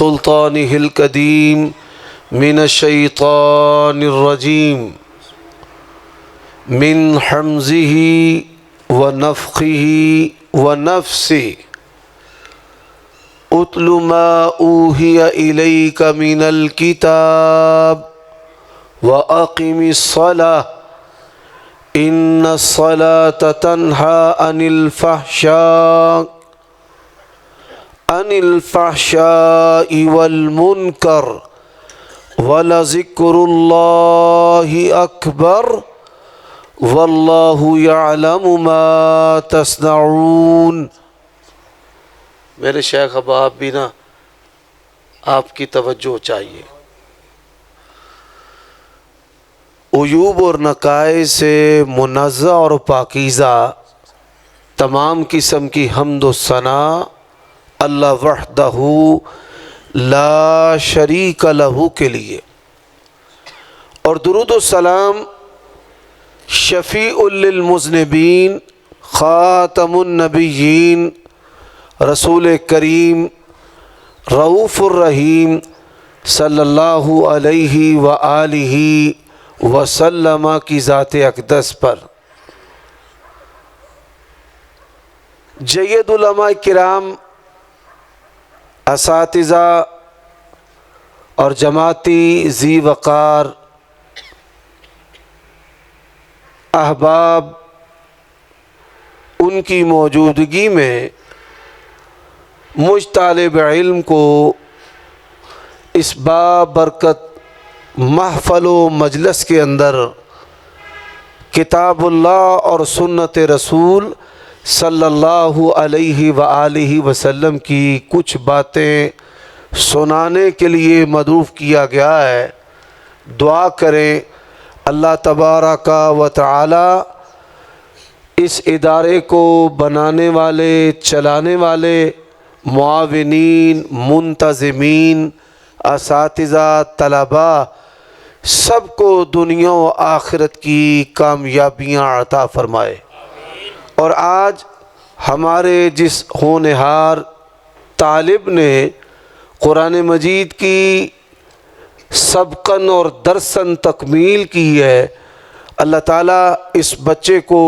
سلطانه القديم من الشيطان الرجيم من حمزه ونفخه ونفسه اتل ما اوحي إليك من الكتاب وأقم الصلاة إن الصلاة تنهى عن الفحشاء والمنكر ولذكر الله أكبر واللہ یعلم ما تصنعون۔ میرے شیخ احباب بھی نا آپ کی توجہ چاہیے۔ عیوب اور نقائص سے منزہ اور پاکیزہ تمام قسم کی حمد و ثنا اللہ وحدہ لا شریک لہ کے لیے، اور درود و سلام شفیع للمذنبین خاتم النبیین رسول کریم رؤوف الرحیم صلی اللہ علیہ وآلہ وسلم کی ذات اقدس پر۔ جید علماء کرام، اساتذہ اور جماعتی ذی وقار احباب، ان کی موجودگی میں مجھ طالب علم کو اس بابرکت محفل و مجلس کے اندر کتاب اللہ اور سنت رسول صلی اللہ علیہ وآلہ وسلم کی کچھ باتیں سنانے کے لیے مدعو کیا گیا ہے۔ دعا کریں اللہ تبارک و تعالی اس ادارے کو بنانے والے، چلانے والے، معاونین، منتظمین، اساتذہ، طلباء سب کو دنیا و آخرت کی کامیابیاں عطا فرمائے۔ اور آج ہمارے جس ہونہار طالب نے قرآن مجید کی سبقاً اور درساً تکمیل کی ہے، اللہ تعالیٰ اس بچے کو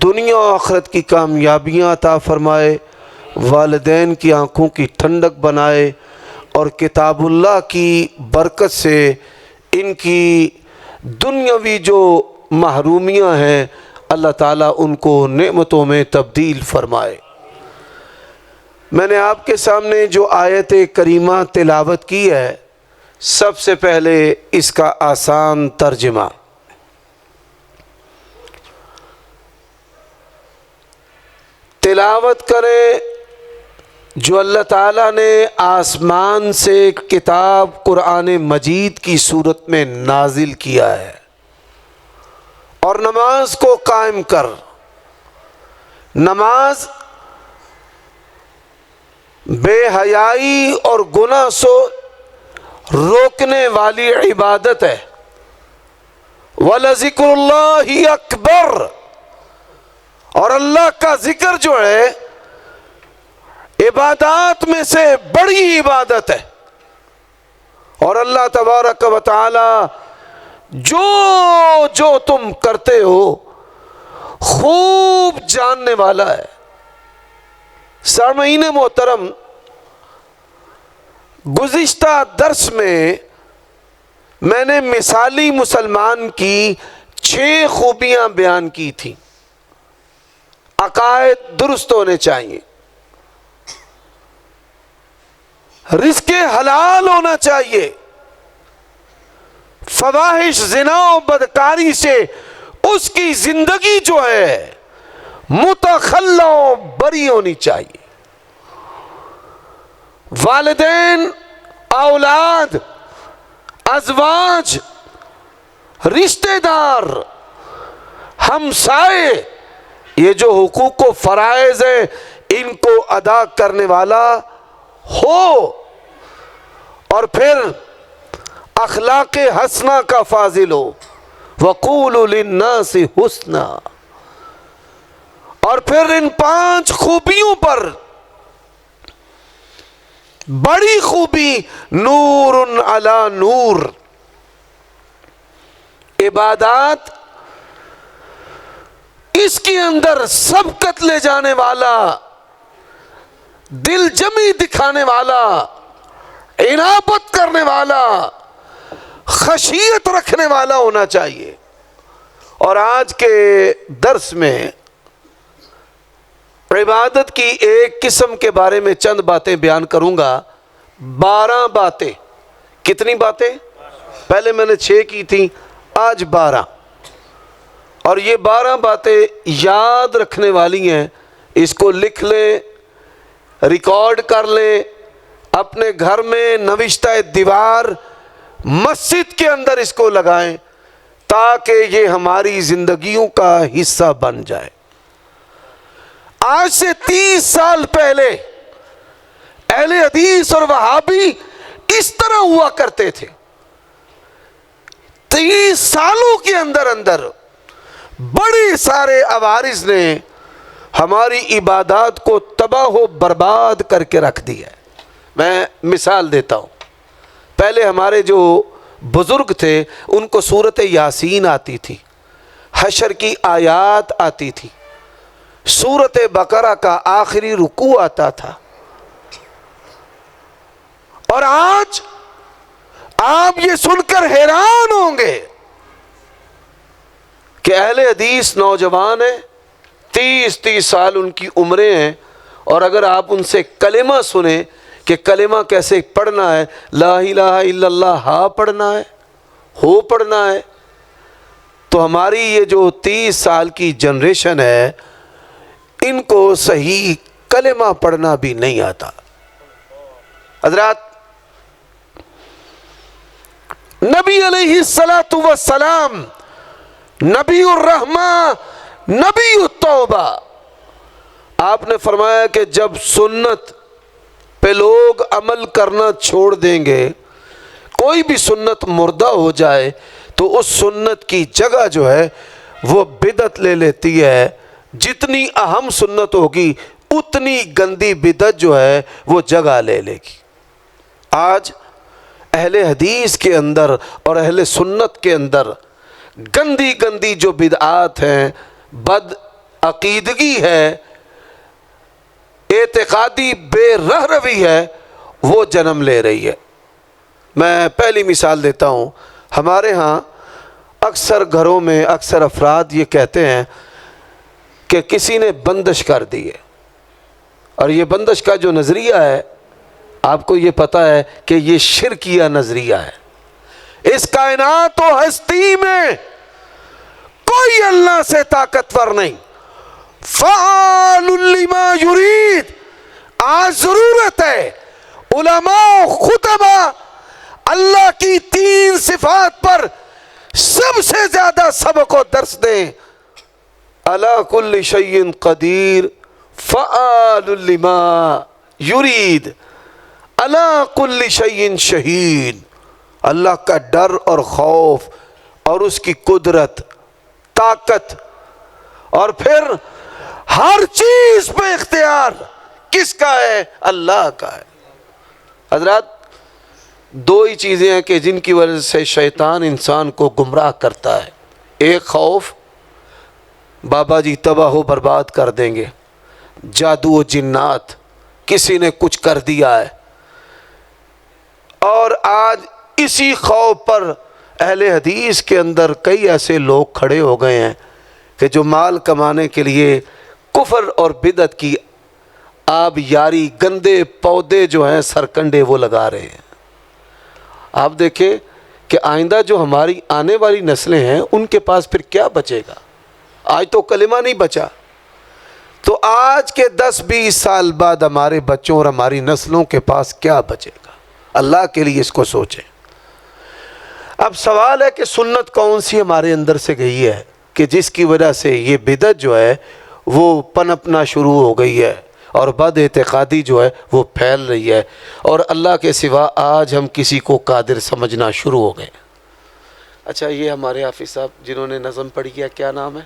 دنیا و آخرت کی کامیابیاں عطا فرمائے، والدین کی آنکھوں کی ٹھنڈک بنائے، اور کتاب اللہ کی برکت سے ان کی دنیاوی جو محرومیاں ہیں اللہ تعالیٰ ان کو نعمتوں میں تبدیل فرمائے۔ میں نے آپ کے سامنے جو آیت کریمہ تلاوت کی ہے، سب سے پہلے اس کا آسان ترجمہ۔ تلاوت کریں جو اللہ تعالیٰ نے آسمان سے کتاب قرآن مجید کی صورت میں نازل کیا ہے، اور نماز کو قائم کر۔ نماز بے حیائی اور گناہ سے روکنے والی عبادت ہے۔ وَلَذِكْرُ اللَّهِ أَكْبَرُ، اور اللہ کا ذکر جو ہے عبادات میں سے بڑی عبادت ہے، اور اللہ تبارک و تعالی جو تم کرتے ہو خوب جاننے والا ہے۔ سامعین محترم، گزشتہ درس میں نے مثالی مسلمان کی 6 خوبیاں بیان کی تھیں۔ عقائد درست ہونے چاہیے، رزق حلال ہونا چاہیے، فواحش، زنا و بدکاری سے اس کی زندگی جو ہے متخلی و بری ہونی چاہیے۔ والدین، اولاد، ازواج، رشتہ دار، ہمسائے، یہ جو حقوق و فرائض ہیں ان کو ادا کرنے والا ہو، اور پھر اخلاق حسنہ کا فاضل ہو۔ وَقُولُوا لِلنَّاسِ حُسْنًا، اور پھر ان 5 خوبیوں پر بڑی خوبی نور علی نور. عبادات اس کے اندر سبقت لے جانے والا، دل جمی دکھانے والا، انابت کرنے والا، خشیت رکھنے والا ہونا چاہیے. اور آج کے درس میں عبادت کی ایک قسم کے بارے میں چند باتیں بیان کروں گا. 12 باتیں. کتنی باتیں؟ پہلے میں نے 6 کی تھیں، آج 12. اور یہ 12 باتیں یاد رکھنے والی ہیں. اس کو لکھ لیں، ریکارڈ کر لیں، اپنے گھر میں نوشتہ دیوار مسجد کے اندر اس کو لگائیں تاکہ یہ ہماری زندگیوں کا حصہ بن جائے. آج سے 30 سال پہلے اہل حدیث اور وہابی اس طرح ہوا کرتے تھے. 30 سالوں کے اندر بڑے سارے عوارض نے ہماری عبادات کو تباہ و برباد کر کے رکھ دیا ہے. میں مثال دیتا ہوں. پہلے ہمارے جو بزرگ تھے ان کو سورۃ یاسین آتی تھی، حشر کی آیات آتی تھی، سورۃ بقرہ کا آخری رکوع آتا تھا. اور آج آپ یہ سن کر حیران ہوں گے کہ اہل حدیث نوجوان ہیں، 30 سال ان کی عمریں ہیں، اور اگر آپ ان سے کلمہ سنیں کہ کلمہ کیسے پڑھنا ہے، لا الہ الا اللہ ہا پڑھنا ہے، ہو پڑھنا ہے، تو ہماری یہ جو 30 سال کی جنریشن ہے ان کو صحیح کلمہ پڑھنا بھی نہیں آتا. حضرات، نبی علیہ السلام، نبی الرحمہ، نبی التوبہ، آپ نے فرمایا کہ جب سنت پہ لوگ عمل کرنا چھوڑ دیں گے، کوئی بھی سنت مردہ ہو جائے تو اس سنت کی جگہ جو ہے وہ بدعت لے لیتی ہے. جتنی اہم سنت ہوگی اتنی گندی بدعت جو ہے وہ جگہ لے لے گی. آج اہل حدیث کے اندر اور اہل سنت کے اندر گندی گندی جو بدعات ہیں، بد عقیدگی ہے، اعتقادی بے رہروی ہے، وہ جنم لے رہی ہے. میں پہلی مثال دیتا ہوں. ہمارے ہاں اکثر گھروں میں اکثر افراد یہ کہتے ہیں کہ کسی نے بندش کر دی ہے، اور یہ بندش کا جو نظریہ ہے آپ کو یہ پتہ ہے کہ یہ شرکیہ نظریہ ہے. اس کائنات و ہستی میں کوئی اللہ سے طاقتور نہیں. فعال لما یرید. آج ضرورت ہے علماء و خطبہ اللہ کی 3 صفات پر سب سے زیادہ سبق و درس دیں. علی کل شیء قدیر، فعال لما یرید، علی کل شیء شہید. اللہ کا ڈر اور خوف اور اس کی قدرت، طاقت، اور پھر ہر چیز پہ اختیار کس کا ہے؟ اللہ کا ہے. حضرات، 2 ہی چیزیں ہیں کہ جن کی وجہ سے شیطان انسان کو گمراہ کرتا ہے. ایک خوف، بابا جی تباہ و برباد کر دیں گے، جادو و جنات، کسی نے کچھ کر دیا ہے. اور آج اسی خوف پر اہل حدیث کے اندر کئی ایسے لوگ کھڑے ہو گئے ہیں کہ جو مال کمانے کے لیے کفر اور بدعت کی آب یاری، گندے پودے جو ہیں سرکنڈے وہ لگا رہے ہیں. آپ دیکھیں کہ آئندہ جو ہماری آنے والی نسلیں ہیں ان کے پاس پھر کیا بچے گا؟ آج تو کلمہ نہیں بچا، تو آج کے 10-20 سال بعد ہمارے بچوں اور ہماری نسلوں کے پاس کیا بچے گا؟ اللہ کے لیے اس کو سوچیں. اب سوال ہے کہ سنت کون سی ہمارے اندر سے گئی ہے کہ جس کی وجہ سے یہ بدعت جو ہے وہ پنپنا شروع ہو گئی ہے اور بد اعتقادی جو ہے وہ پھیل رہی ہے، اور اللہ کے سوا آج ہم کسی کو قادر سمجھنا شروع ہو گئے. اچھا، یہ ہمارے حافظ صاحب جنہوں نے نظم پڑھی ہے، کیا نام ہے؟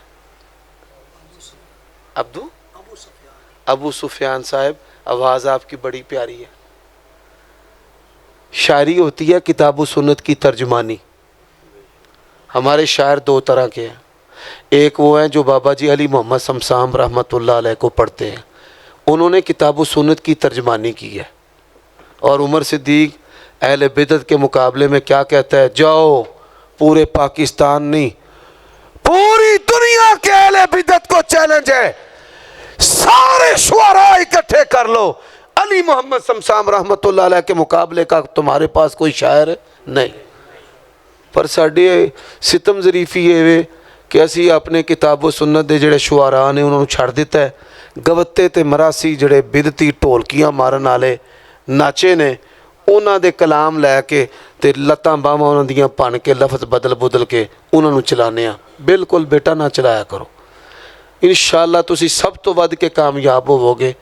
ابو سفیان صاحب. آواز آپ کی بڑی پیاری ہے. شاعری ہوتی ہے کتاب و سنت کی ترجمانی. ہمارے شاعر دو طرح کے ہیں. ایک وہ ہیں جو بابا جی علی محمد شمسام رحمۃ اللہ علیہ کو پڑھتے ہیں, انہوں نے کتاب و سنت کی ترجمانی کی ہے. اور عمر صدیق اہل بدعت کے مقابلے میں کیا کہتا ہے, جاؤ پورے پاکستان نہیں پوری دنیا کے اہل بدعت کو چیلنج ہے, سارے شعراء اکٹھے کر لو, علی محمد شمسام رحمۃ اللہ علیہ کے مقابلے کا تمہارے پاس کوئی شاعر ہے نہیں. پر ساڈے ستم ظریفی یہ وے کہ اسی اپنے کتاب و سنت دے جڑے شعراء نے انہوں چھڑ دیتا ہے. گوتے تے مراسی جڑے بدتی ڈھولکیاں مارن والے ناچے نے انہاں دے کلام لے کے تے لتاں باواں انہاں دیاں پن کے لفظ بدل کے انہاں نوں چلانے ہاں. بالکل بیٹا نہ چلایا کرو. انشاءاللہ تسی سب تو ود کے کامیاب ہوو گے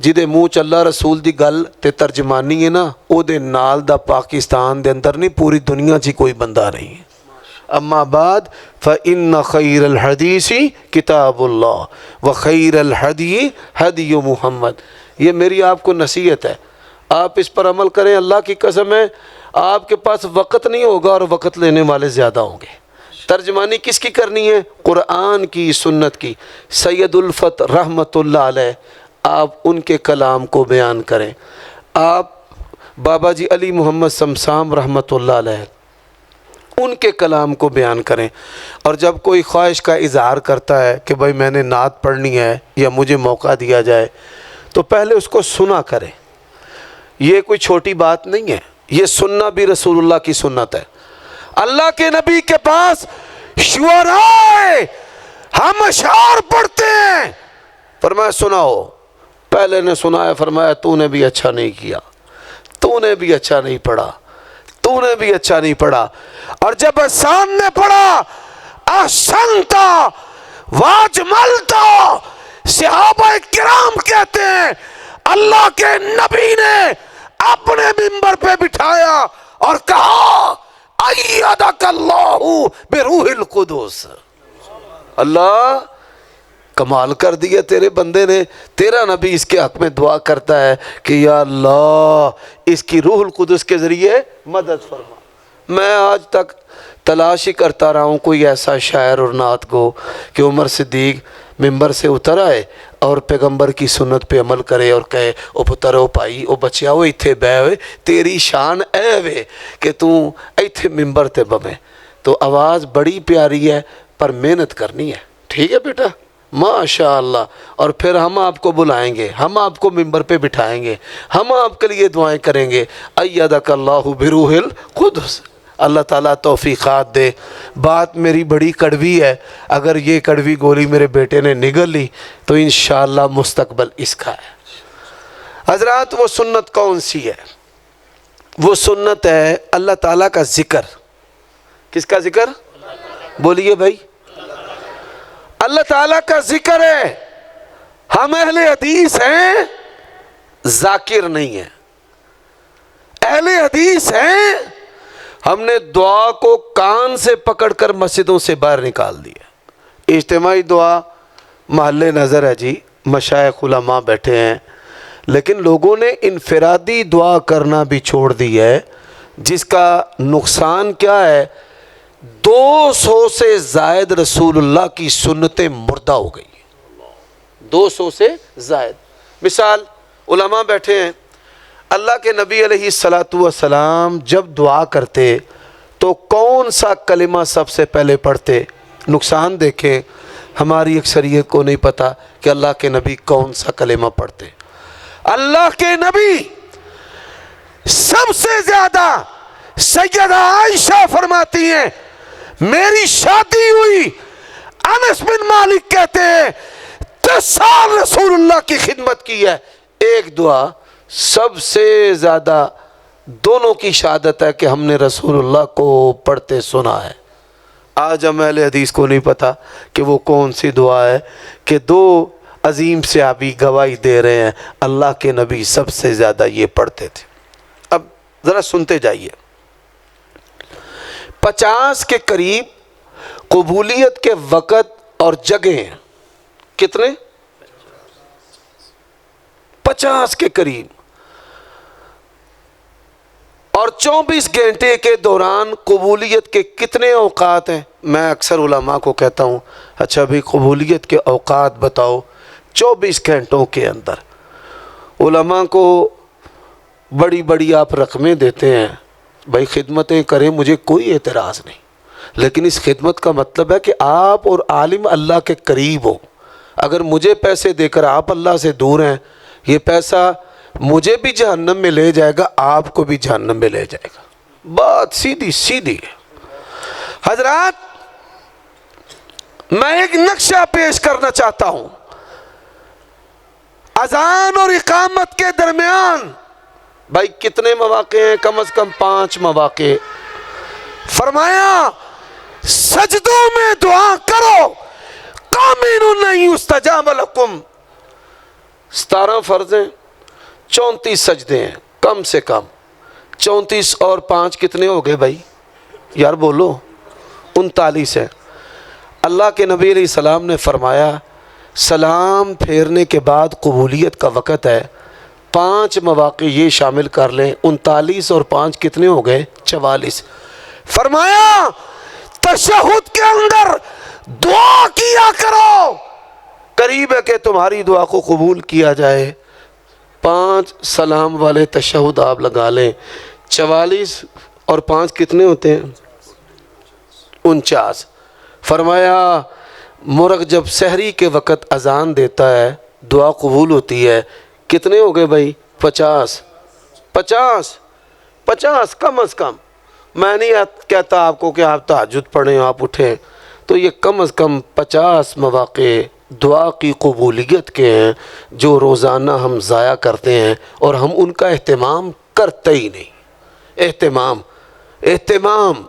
جدے منہ چ اللہ رسول دی گل تے ترجمانی ہے نا, او دے نال دا پاکستان دے اندر نہیں پوری دنیا چ کوئی بندہ نہیں ہے. اما بعد فإن خیر الحدیث کتاب اللہ وخیر الہدی ہدی محمد. یہ میری آپ کو نصیحت ہے, آپ اس پر عمل کریں. اللہ کی قسم ہے آپ کے پاس وقت نہیں ہوگا اور وقت لینے والے زیادہ ہوں گے. ترجمانی کس کی کرنی ہے؟ قرآن کی, سنت کی. سید الفت رحمۃ اللہ علیہ آپ ان کے کلام کو بیان کریں. آپ بابا جی علی محمد شمسام رحمۃ اللہ علیہ ان کے کلام کو بیان کریں. اور جب کوئی خواہش کا اظہار کرتا ہے کہ بھائی میں نے نعت پڑھنی ہے یا مجھے موقع دیا جائے, تو پہلے اس کو سنا کریں. یہ کوئی چھوٹی بات نہیں ہے, یہ سننا بھی رسول اللہ کی سنت ہے. اللہ کے نبی کے پاس شعراء ہم اشعار پڑھتے ہیں, فرمایا سناؤ. پہلے نے سنایا, فرمایا تو نے بھی اچھا نہیں کیا, تو نے بھی اچھا نہیں پڑھا, تو نے بھی اچھا نہیں پڑھا. اور جب احسان نے پڑھا احسنتا واجملتا, صحابہ کرام کہتے ہیں اللہ کے نبی نے اپنے منبر پہ بٹھایا اور کہا ایدک اللہ بروح القدس. اللہ کمال کر دیا تیرے بندے نے, تیرا نبی اس کے حق میں دعا کرتا ہے کہ یا اللہ اس کی روح القدس کے ذریعے مدد فرما. میں آج تک تلاش ہی کرتا رہا ہوں کوئی ایسا شاعر اور نعت گو کہ عمر صدیق ممبر سے اتر آئے اور پیغمبر کی سنت پہ عمل کرے اور کہے او پتر او پائی او بچیا او ایتھے بے ہوئے, تیری شان اے وے کہ تو ایتھے ممبر تے بمے. تو آواز بڑی پیاری ہے پر محنت کرنی ہے. ٹھیک ہے بیٹا, ماشاء اللہ. اور پھر ہم آپ کو بلائیں گے, ہم آپ کو ممبر پہ بٹھائیں گے, ہم آپ کے لیے دعائیں کریں گے. ایدک اللہ بروح القدس. اللہ تعالیٰ توفیقات دے. بات میری بڑی کڑوی ہے, اگر یہ کڑوی گولی میرے بیٹے نے نگل لی تو انشاءاللہ مستقبل اس کا ہے. حضرات وہ سنت کون سی ہے؟ وہ سنت ہے اللہ تعالیٰ کا ذکر. کس کا ذکر؟ بولیے بھائی. اللہ تعالیٰ کا ذکر ہے. ہم اہل حدیث ہیں, ذاکر نہیں ہیں. اہل حدیث ہیں, ہم نے دعا کو کان سے پکڑ کر مسجدوں سے باہر نکال دیا. اجتماعی دعا محل نظر ہے جی, مشائخ علماء بیٹھے ہیں, لیکن لوگوں نے انفرادی دعا کرنا بھی چھوڑ دی ہے, جس کا نقصان کیا ہے؟ 200 سے زائد رسول اللہ کی سنتیں مردہ ہو گئی. 200 سے زائد. مثال علماء بیٹھے ہیں, اللہ کے نبی علیہ السلام جب دعا کرتے تو کون سا کلمہ سب سے پہلے پڑھتے؟ نقصان دیکھیں, ہماری اکثریت کو نہیں پتہ کہ اللہ کے نبی کون سا کلمہ پڑھتے. اللہ کے نبی سب سے زیادہ, سیدہ عائشہ فرماتی ہیں میری شادی ہوئی, انس بن مالک کہتے ہیں 10 سال رسول اللہ کی خدمت کی ہے. ایک دعا سب سے زیادہ دونوں کی شہادت ہے کہ ہم نے رسول اللہ کو پڑھتے سنا ہے. آج ہم اہل حدیث کو نہیں پتا کہ وہ کون سی دعا ہے کہ 2 عظیم صحابی گواہی دے رہے ہیں اللہ کے نبی سب سے زیادہ یہ پڑھتے تھے. اب ذرا سنتے جائیے. 50 کے قریب قبولیت کے وقت اور جگہ ہیں. کتنے؟ 50 کے قریب. اور 24 گھنٹے کے دوران قبولیت کے کتنے اوقات ہیں؟ میں اکثر علماء کو کہتا ہوں اچھا بھی قبولیت کے اوقات بتاؤ 24 گھنٹوں کے اندر۔ علماء کو بڑی بڑی آپ رقمیں دیتے ہیں، بھائی خدمتیں کریں، مجھے کوئی اعتراض نہیں، لیکن اس خدمت کا مطلب ہے کہ آپ اور عالم اللہ کے قریب ہو۔ اگر مجھے پیسے دے کر آپ اللہ سے دور ہیں، یہ پیسہ مجھے بھی جہنم میں لے جائے گا، آپ کو بھی جہنم میں لے جائے گا۔ بات سیدھی سیدھی ہے۔ حضرات، میں ایک نقشہ پیش کرنا چاہتا ہوں۔ اذان اور اقامت کے درمیان بھائی کتنے مواقع ہیں؟ کم از کم 5 مواقع۔ فرمایا سجدوں میں دعا کرو، قامن ان یستجاب لکم۔ 17 فرض ہیں، 34 سجدے ہیں کم سے کم۔ 34 اور 5 کتنے ہو گئے بھائی؟ یار بولو، 39 ہیں۔ اللہ کے نبی علیہ السلام نے فرمایا سلام پھیرنے کے بعد قبولیت کا وقت ہے، 5 مواقع یہ شامل کر لیں، 39 اور 5 کتنے ہو گئے؟ 44۔ فرمایا تشہد کے اندر دعا کیا کرو، قریب ہے کہ تمہاری دعا کو قبول کیا جائے۔ 5 سلام والے تشہد آپ لگا لیں، 44 اور 5 کتنے ہوتے ہیں؟ 49۔ فرمایا مرغ جب سحری کے وقت اذان دیتا ہے دعا قبول ہوتی ہے، کتنے ہو گئے بھائی؟ 50۔ 50 کم از کم۔ میں نہیں کہتا آپ کو کہ آپ تہجد پڑھیں، آپ اٹھیں، تو یہ کم از کم 50 مواقع دعا کی قبولیت کے ہیں جو روزانہ ہم ضائع کرتے ہیں اور ہم ان کا اہتمام کرتے ہی نہیں۔ اہتمام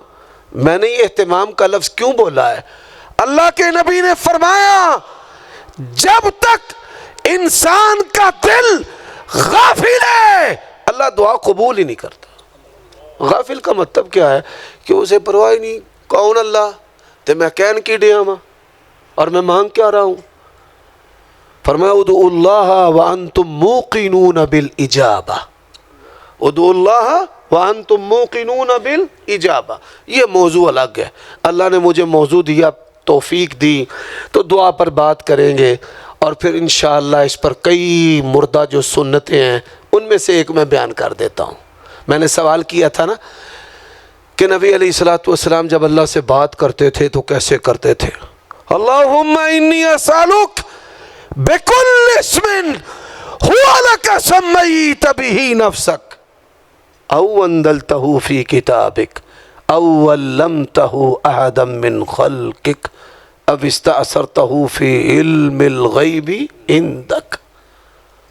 میں نے یہ اہتمام کا لفظ کیوں بولا ہے؟ اللہ کے نبی نے فرمایا جب تک انسان کا دل غافل ہے اللہ دعا قبول ہی نہیں کرتا۔ غافل کا مطلب کیا ہے؟ کہ اسے پرواہ ہی نہیں، کون اللہ تے میں کہن کی ڈیا ماں اور میں مانگ کیا رہا ہوں۔ فرمایا ادعوا اللہ وانتم موقنون بالاجابہ، ادعوا اللہ وانتم موقنون بالاجابہ۔ یہ موضوع الگ ہے، اللہ نے مجھے موضوع دیا، توفیق دی، تو دعا پر بات کریں گے، اور پھر انشاءاللہ اس پر کئی مردہ جو سنتیں ہیں ان میں سے ایک میں بیان کر دیتا ہوں۔ میں نے سوال کیا تھا نا کہ نبی علیہ السلام جب اللہ سے بات کرتے تھے تو کیسے کرتے تھے؟ اللہم انی اسالک بکل اسم ہوا لک سمیت بہ نفسک او انزلتہ فی کتابک او علمتہ احدا من خلقک او استأثرتہ فی علم الغیب عندک۔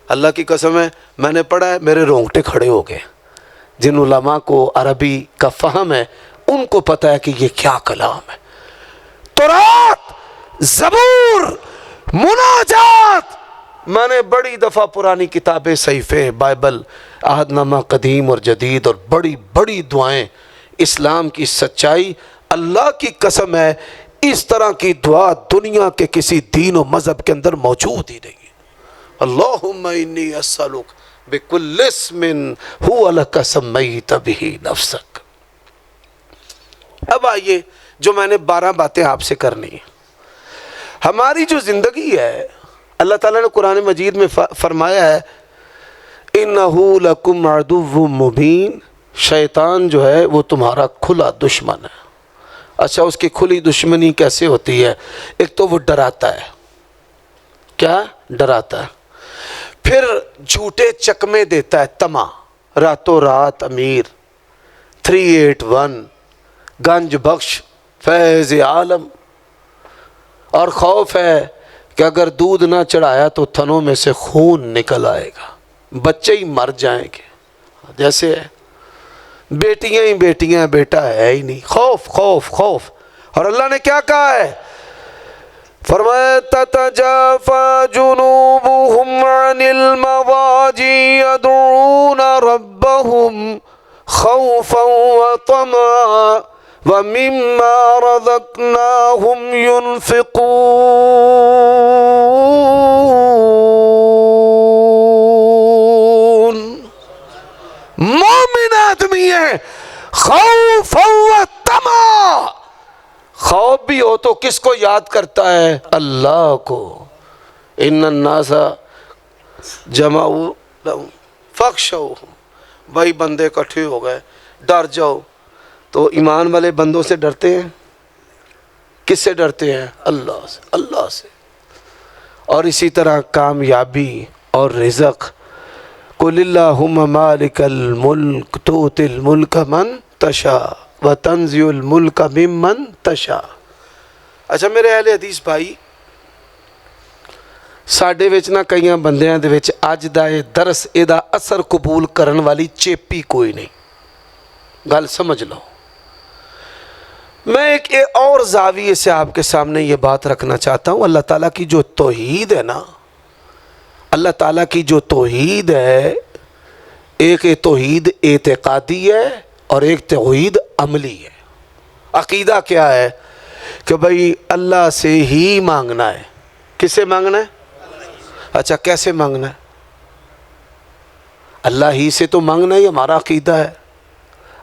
اللہ کی قسم ہے میں نے پڑھا ہے، میرے رونگٹے کھڑے ہو گئے۔ جن علماء کو عربی کا فہم ہے ان کو پتہ ہے کہ یہ کیا کلام ہے۔ تورات، زبور، مناجات، میں نے بڑی دفعہ پرانی کتابیں، صحیفے، بائبل، عہد نامہ قدیم اور جدید، اور بڑی بڑی دعائیں، اسلام کی سچائی، اللہ کی قسم ہے اس طرح کی دعا دنیا کے کسی دین و مذہب کے اندر موجود ہی نہیں ہے۔ اللہم انی اسألک بکل اسم ہوا لک سمیت بہ نفسک۔ اب آئیے جو میں نے 12 باتیں آپ سے کرنی ہیں۔ ہماری جو زندگی ہے اللہ تعالیٰ نے قرآن مجید میں فرمایا ہے اِنَّهُ لَكُمْ عَدُوٌّ مُبِينٌ، شیطان جو ہے وہ تمہارا کھلا دشمن ہے۔ اچھا اس کی کھلی دشمنی کیسے ہوتی ہے؟ ایک تو وہ ڈراتا ہے، کیا ڈراتا ہے، پھر جھوٹے چکمے دیتا ہے، طمع، راتوں رات امیر، 381، گنج بخش، فیض عالم، اور خوف ہے کہ اگر دودھ نہ چڑھایا تو تھنوں میں سے خون نکل آئے گا، بچے ہی مر جائیں گے، جیسے بیٹیاں ہی بیٹیاں، بیٹا ہے ہی نہیں، خوف خوف خوف۔ اور اللہ نے کیا کہا ہے؟ فرمایا تتجافى جنوبهم عن المضاجع يدعون ربهم خوفا وطمعا ومما رزقناهم ينفقون۔ مومنہ آدمی ہیں خوف و طمع، خوف بھی ہو تو کس کو یاد کرتا ہے؟ اللہ کو۔ ان الناس جمعوا لهم فاخشوهم، بھائی بندے اکٹھے ہو گئے ڈر جاؤ۔ تو ایمان والے بندوں سے ڈرتے ہیں؟ کس سے ڈرتے ہیں؟ اللہ سے، اللہ سے۔ اور اسی طرح کامیابی اور رزق، قل اللہم مالک الملک تؤتی الملک من تشاء وتنزع الملک ممن تشاء۔ اچھا میرے اہل حدیث بھائی، ساڈے وچ نہ کئیاں بندیاں دے وچ اج دا اے درس اے دا اثر قبول کرن والی چیپی کوئی نہیں، گل سمجھ لو۔ میں ایک اور زاویے سے آپ کے سامنے یہ بات رکھنا چاہتا ہوں۔ اللہ تعالیٰ کی جو توحید ہے نا، اللہ تعالیٰ کی جو توحید ہے، ایک توحید اعتقادی ہے اور ایک توحید عملی ہے۔ عقیدہ کیا ہے؟ کہ بھئی اللہ سے ہی مانگنا ہے۔ کس سے مانگنا ہے؟ اچھا کیسے مانگنا ہے؟ اللہ ہی سے تو مانگنا ہی ہمارا عقیدہ ہے،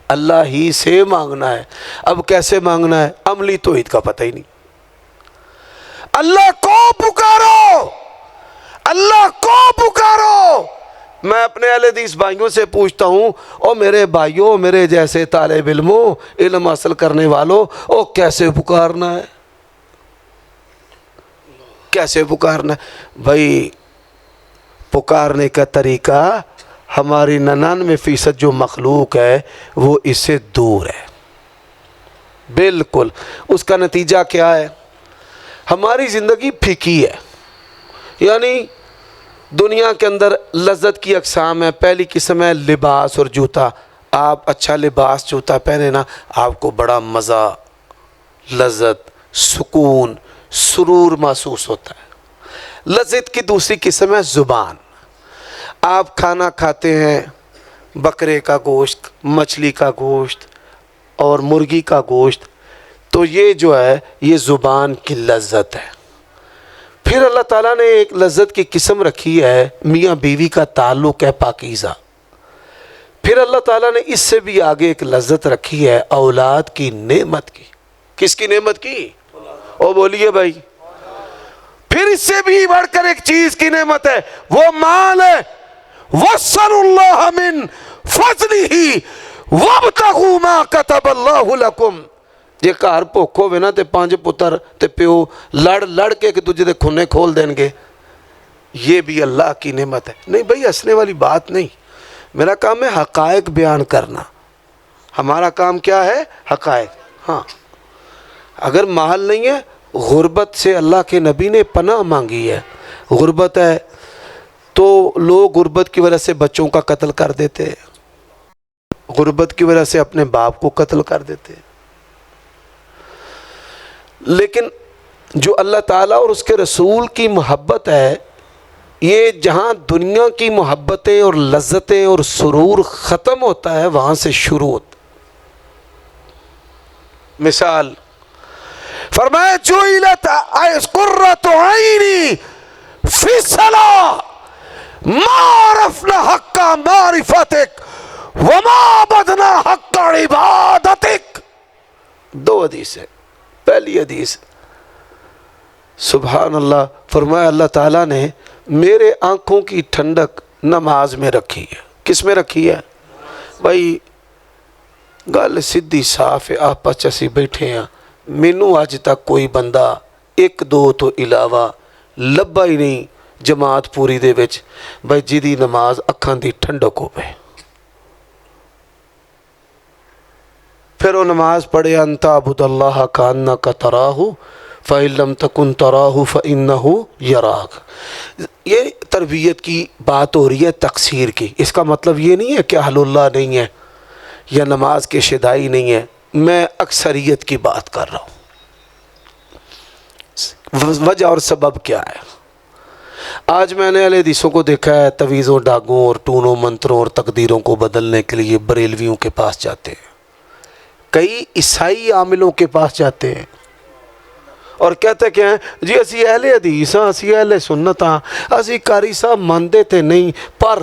اللہ ہی سے مانگنا ہے۔ اب کیسے مانگنا ہے؟ عملی توحید کا پتہ ہی نہیں۔ اللہ کو پکارو، اللہ کو پکارو۔ میں اپنے اہل حدیث بھائیوں سے پوچھتا ہوں، او میرے بھائیوں، میرے جیسے طالب علموں، علم حاصل کرنے والوں، او کیسے پکارنا ہے؟ کیسے پکارنا ہے؟ بھائی پکارنے کا طریقہ ہماری 99% جو مخلوق ہے وہ اس سے دور ہے بالکل۔ اس کا نتیجہ کیا ہے؟ ہماری زندگی پھیکی ہے۔ یعنی دنیا کے اندر لذت کی اقسام ہے۔ پہلی قسم ہے لباس اور جوتا۔ آپ اچھا لباس جوتا پہنے نا، آپ کو بڑا مزہ، لذت، سکون، سرور محسوس ہوتا ہے۔ لذت کی دوسری قسم ہے زبان۔ آپ کھانا کھاتے ہیں، بکرے کا گوشت، مچھلی کا گوشت اور مرغی کا گوشت، تو یہ جو ہے یہ زبان کی لذت ہے۔ پھر اللہ تعالیٰ نے ایک لذت کی قسم رکھی ہے، میاں بیوی کا تعلق ہے پاکیزہ۔ پھر اللہ تعالیٰ نے اس سے بھی آگے ایک لذت رکھی ہے اولاد کی نعمت کی۔ کس کی نعمت کی؟ او بولیے بھائی۔ پھر اس سے بھی بڑھ کر ایک چیز کی نعمت ہے، وہ مال ہے۔ وَاسْأَلُوا اللَّهَ مِن فَضْلِهِ وَابْتَغُوا مَا كَتَبَ اللَّهُ لَكُمْ۔ جے گھر بھوک ہوئے نا تے 5 پتر تے پیو لڑ کے ایک دوجے دے کھونے کھول دیں گے، یہ بھی اللہ کی نعمت ہے۔ نہیں بھائی ہنسنے والی بات نہیں، میرا کام ہے حقائق بیان کرنا۔ ہمارا کام کیا ہے؟ حقائق۔ ہاں اگر مال نہیں ہے، غربت سے اللہ کے نبی نے پناہ مانگی ہے۔ غربت ہے تو لوگ غربت کی وجہ سے بچوں کا قتل کر دیتے ہیں، غربت کی وجہ سے اپنے باپ کو قتل کر دیتے ہیں۔ لیکن جو اللہ تعالیٰ اور اس کے رسول کی محبت ہے، یہ جہاں دنیا کی محبتیں اور لذتیں اور سرور ختم ہوتا ہے وہاں سے شروع ہوتا۔ مثال فرمایا جعلت قرۃ عینی فی الصلاۃ ما عرفنا حق معرفتک وما عبدنا حق عبادتک۔ 2 حدیث ہے۔ پہلی حدیث سبحان اللہ، فرمایا اللہ تعالیٰ نے میرے آنکھوں کی ٹھنڈک نماز میں رکھی ہے۔ کس میں رکھی ہے؟ بھائی گل سیدھی صاف ہے، آپ چسی بیٹھے ہیں، مینوں اج تک کوئی بندہ 1-2 تو علاوہ لبا ہی نہیں جماعت پوری دے وچ بھائی جی دی نماز اکھاں دی ٹھنڈک ہو پے۔ پھر وہ نماز پڑھے ان تعبد اللہ کانک تراہ فإن لم تکن تراہ فإنہ یراک۔ یہ تربیت کی بات ہو رہی ہے، تقصیر کی۔ اس کا مطلب یہ نہیں ہے کہ اہل اللہ نہیں ہے یا نماز کے شدائی نہیں ہے، میں اکثریت کی بات کر رہا ہوں۔ وجہ اور سبب کیا ہے؟ آج میں نے اہل حدیثوں کو دیکھا ہے تویزوں، ڈاگوں اور ٹونوں، منتروں اور تقدیروں کو بدلنے کے لیے بریلویوں کے پاس جاتے ہیں، کئی عیسائی عاملوں کے پاس جاتے ہیں اور کہتے کہ ہیں جی اسی اہل حدیث ہاں، اسی اہل سنت ہاں، اسی قاری صاحب مانتے تھے نہیں، پر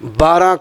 12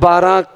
12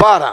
12।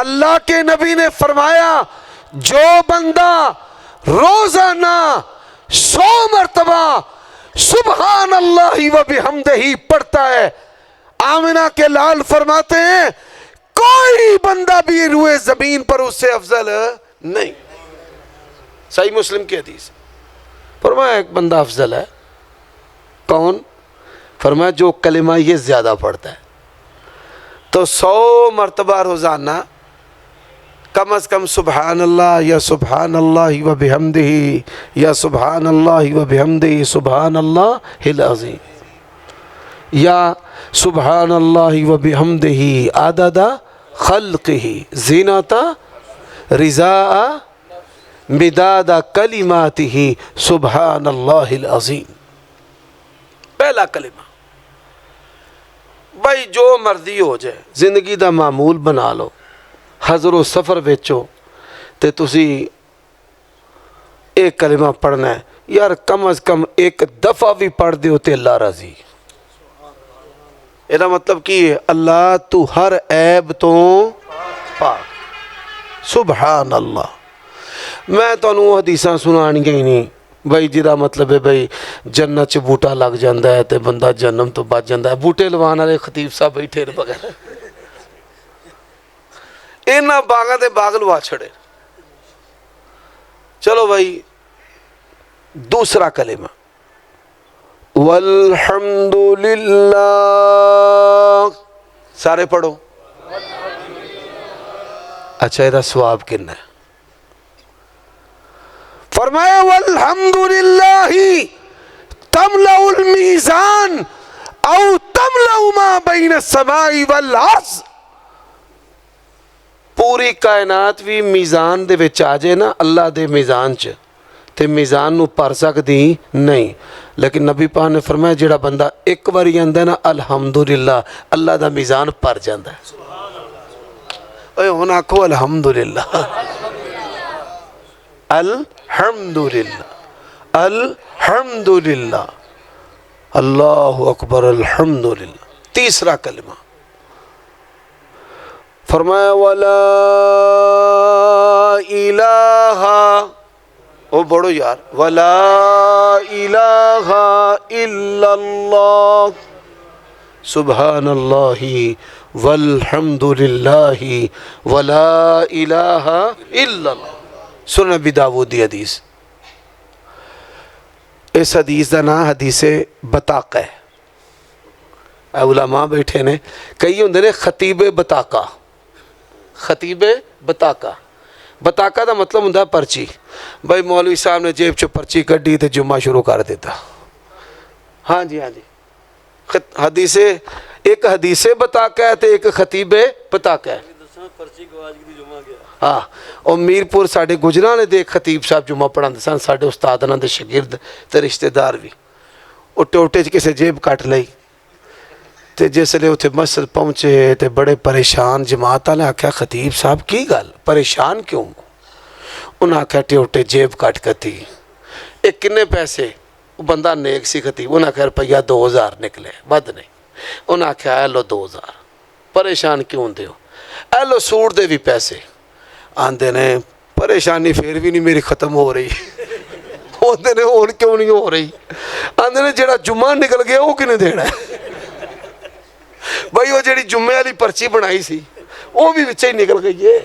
اللہ کے نبی نے فرمایا جو بندہ روزانہ 100 مرتبہ سبحان اللہ و بحمدہ پڑھتا ہے، آمنہ کے لال فرماتے ہیں کوئی بندہ بھی روئے زمین پر اس سے افضل نہیں۔ صحیح مسلم کی حدیث، فرمایا ایک بندہ افضل ہے، کون؟ فرمایا جو کلمہ یہ زیادہ پڑھتا ہے۔ تو 100 مرتبہ روزانہ کم از کم سبحان اللہ یا سبحان اللہ و بحمدہ یا سبحان اللہ و بحمدہ سبحان اللہ العظیم یا سبحان اللہ و بحمدہ عدد خلقہ زینت رضاء مداد کلماتہ سبحان اللہ العظیم۔ پہلا کلمہ بھائی جو مرضی ہو جائے، زندگی دا معمول بنا لو، حضر و سفر ویچو تے تسی ایک کلمہ پڑھنا ہے یار، کم از کم ایک دفعہ بھی پڑھ دیو تے اللہ راضی۔ یہ مطلب کی ہے اللہ تو ہر عیب تو پاک، سبحان اللہ۔ میں تو انہوں حدیثاں سنانی گئی نہیں بھائی، جدا مطلب ہے بھائی جنت چ بوٹا لگ جاندہ ہے تے بندہ جنم تو بچ جاندہ ہے، بوٹے لوان والے خطیب صاحب بیٹھے بغیر اینا باغاں دے باغ لوا چھڑے۔ چلو بھائی دوسرا کلمہ والحمدللہ، سارے پڑھو۔ اچھا یہ ثواب کتنا ہے؟ فرمایا والحمدللہ تملأ المیزان او تملأ ما بین السماء والارض۔ پوری کائنات بھی میزان دے وچ آ جائے نا اللہ دے میزان چ تے میزان نو پر سکتی نہیں، لیکن نبی پاک نے فرمایا جڑا بندہ ایک باری آندا ہے نا الحمدللہ، اللہ دا میزان پر جاندا ہے۔ اے ہن آکھو الحمدللہ، الحمدللہ، الحمدللہ، اللہ اکبر، الحمدللہ۔ تیسرا کلمہ فرمایا ولا الہ، او بڑھو یار، ولا الہ الا اللہ سبحان اللہ والحمدللہ ولا الہ الا اللہ۔ سنن ابی داؤد دی حدیث، اس حدیث دا نام حدیث بطاقہ ہے۔ علماء بیٹھے نے، کئی ہوندے نے خطیب بطاقہ، خطیب بطاقہ، بطاقہ دا مطلب ہوندہ پرچی۔ بھائی مولوی صاحب نے جیب چو پرچی کڈی تے جمعہ شروع کر دیتا، ہاں جی ہاں جی، حدیث ایک حدیث بطاقہ ہے تے ایک خطیب بطاقہ ہے۔ ہاں، اور میرپور ساڑھے گجراں نے دے خطیب صاحب جمعہ پڑھان دے سن، ساڑھے استادنا دے شگرد تے رشتہ دار بھی، اور ٹوٹے چ کسے جیب کٹ لئی تے جس لئے اتھے مسجد پہنچے تے بڑے پریشان، جماعت نے آکھیا خطیب صاحب کی گل پریشان کیوں؟ انہاں آکھیا ٹوٹے جیب کٹ کتی، ایک کنے پیسے؟ وہ بندہ نیک سی خطیب، انہاں آکھیا روپیہ 2000 نکلے، بد نہیں۔ انہاں آکھیا اے لو 2000، پریشان کیوں دیو؟ اے لو سوٹ دے بھی پیسے۔ آندے نے پریشانی پھر بھی نہیں میری ختم ہو رہی، آندے نے اور کیوں نہیں ہو رہی؟ آندے نے جڑا جمعہ نکل گیا وہ کنے دینا ہے؟ بھائی وہ جڑی جمعے والی پرچی بنائی سی وہ بھی بچے ہی نکل گئی ہے۔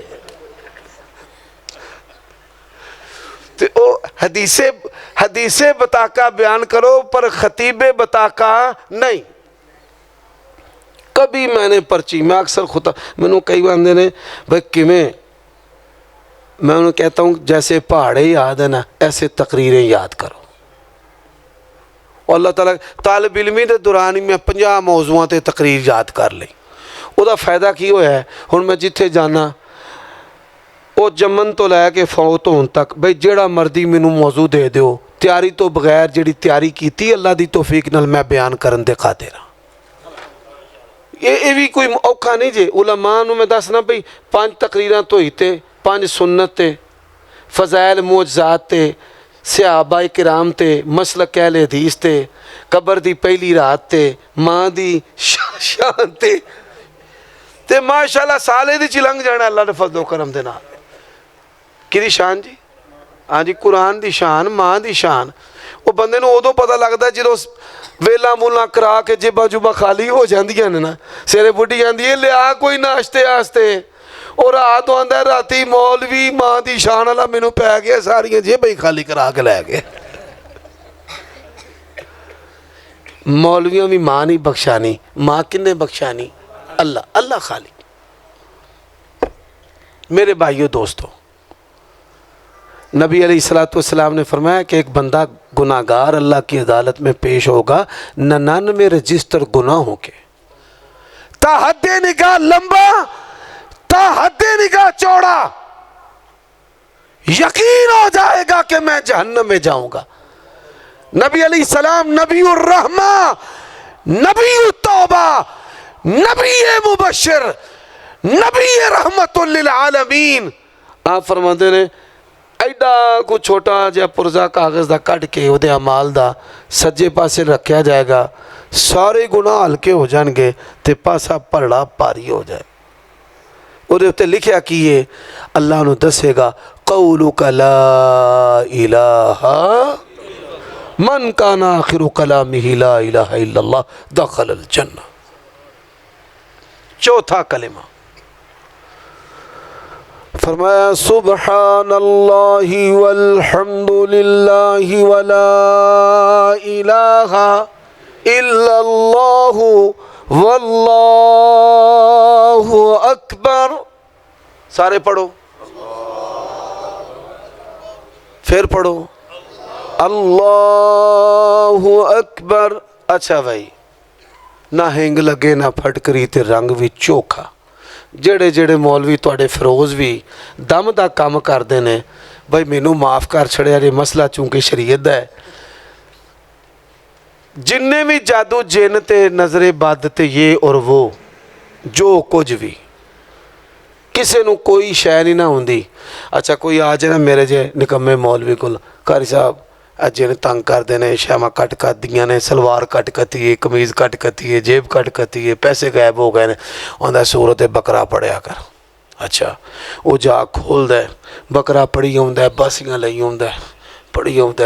تو حدیث بطاقہ بیان کرو پر خطیب بطاقہ نہیں۔ کبھی میں نے پرچی، میں اکثر خطا میں نے کئی بندے نے بھائی کیویں، میں انہوں کہتا ہوں جیسے پہاڑے یاد ہے نا ایسے تقریریں یاد کرو۔ اللہ تعالیٰ طالب علمی دے دوران میں 50 موضوعات تے تقریر یاد کر لی، او دا فائدہ کی ہویا ہے؟ ہن میں جتھے جانا او جمن تو لے کے فوت ہون تک بھئی جیڑا مردی مینوں موضوع دے دیو، تیاری تو بغیر جیڑی تیاری کیتی اللہ دی توفیق نال میں بیان کرن دے قادر ہاں۔ یہ بھی کوئی اوکھا نہیں جے، علماء نو میں دسنا بھئی 5 تقریراں تو ہی تے، 5 سنت تے، فضائل معجزات تے، صحابہ کرام تے، مسلک اہل حدیث تے، قبر دی پہلی رات تے، ماں دی شان تے، تے ماشاءاللہ سالے دی چلنگ جانا اللہ نے فضل و کرم دے نال. کی شان جی؟ ہاں جی قرآن دی شان، ماں دی شان. وہ بندے نو ادو پتہ لگتا ہے جدو ویلا مولا کرا کے جیبا جوبا خالی ہو جاندیاں نے نا، سیرے بڈھی جاندی ہے لیا کوئی ناشتے آستے، اور رات آندا ہے راتی مولوی ماں دی شان والا مینوں پی گیا ساریاں جیباں ہی خالی کرا کے لے گئے. مولویوں بھی ماں نہیں بخشانی، ماں کنے بخشانی؟ اللہ. اللہ خالی. میرے بھائیو دوستو، نبی علیہ السلام نے فرمایا کہ ایک بندہ گناہگار اللہ کی عدالت میں پیش ہوگا 99 رجسٹر گناہوں کے، تا حد نگاہ لمبا تا حد نگاہ چوڑا، یقین ہو جائے گا کہ میں جہنم میں جاؤں گا. نبی علیہ السلام نبی الرحمہ، نبی التوبہ، نبی مبشر، نبی رحمت للعالمین. آپ فرماتے ہیں ایڈا کو چھوٹا جا پرزا کاغذ دا کٹ کے وہ اعمال دا سجے پاسے رکھیا جائے گا، سارے گناہ ہلکے ہو جان گے تے پاسا پرڑا پاری ہو جائے. وہ تے لکھیا کیے اللہ نو دسے گا قولک لا الہ من کان آخر کلامہ لا الہ الا اللہ دخل الجنہ. چوتھا کلمہ فرمایا سبحان اللہ والحمد للہ ولا الہ الا اللہ واللہ اکبر. سارے پڑھو، پھر پڑھو اللہ اکبر. اچھا بھائی، نہ ہنگ لگے نہ پھٹکری تے رنگ بھی چوکھا. جڑے جڑے مولوی تواڈے فروز بھی دم دا کام کردے نے، بھائی مینوں معاف کر چھڑیا جے، مسئلہ چونکہ شریعت دا ہے. جننے بھی جادو جن تے نظر بد تے یہ اور وہ جو کچھ بھی کسے نو کوئی شے نہیں نہ ہوندی. اچھا کوئی آ جائے نا میرے جے نکمے مولوی کول، قاری صاحب جن تنگ کردے نے، شامہ کٹ کر دیاں نے، سلوار کٹ کتی ہے، قمیض کٹ کتی ہے، جیب کٹ کتی ہے، پیسے غائب ہو گئے نے، آندا سورت بقرہ پڑھیا کر. اچھا وہ جا کھول دے بقرہ پڑھی ہوندا ہے، باسیاں لئی ہوندا ہے، پڑھی ہوندا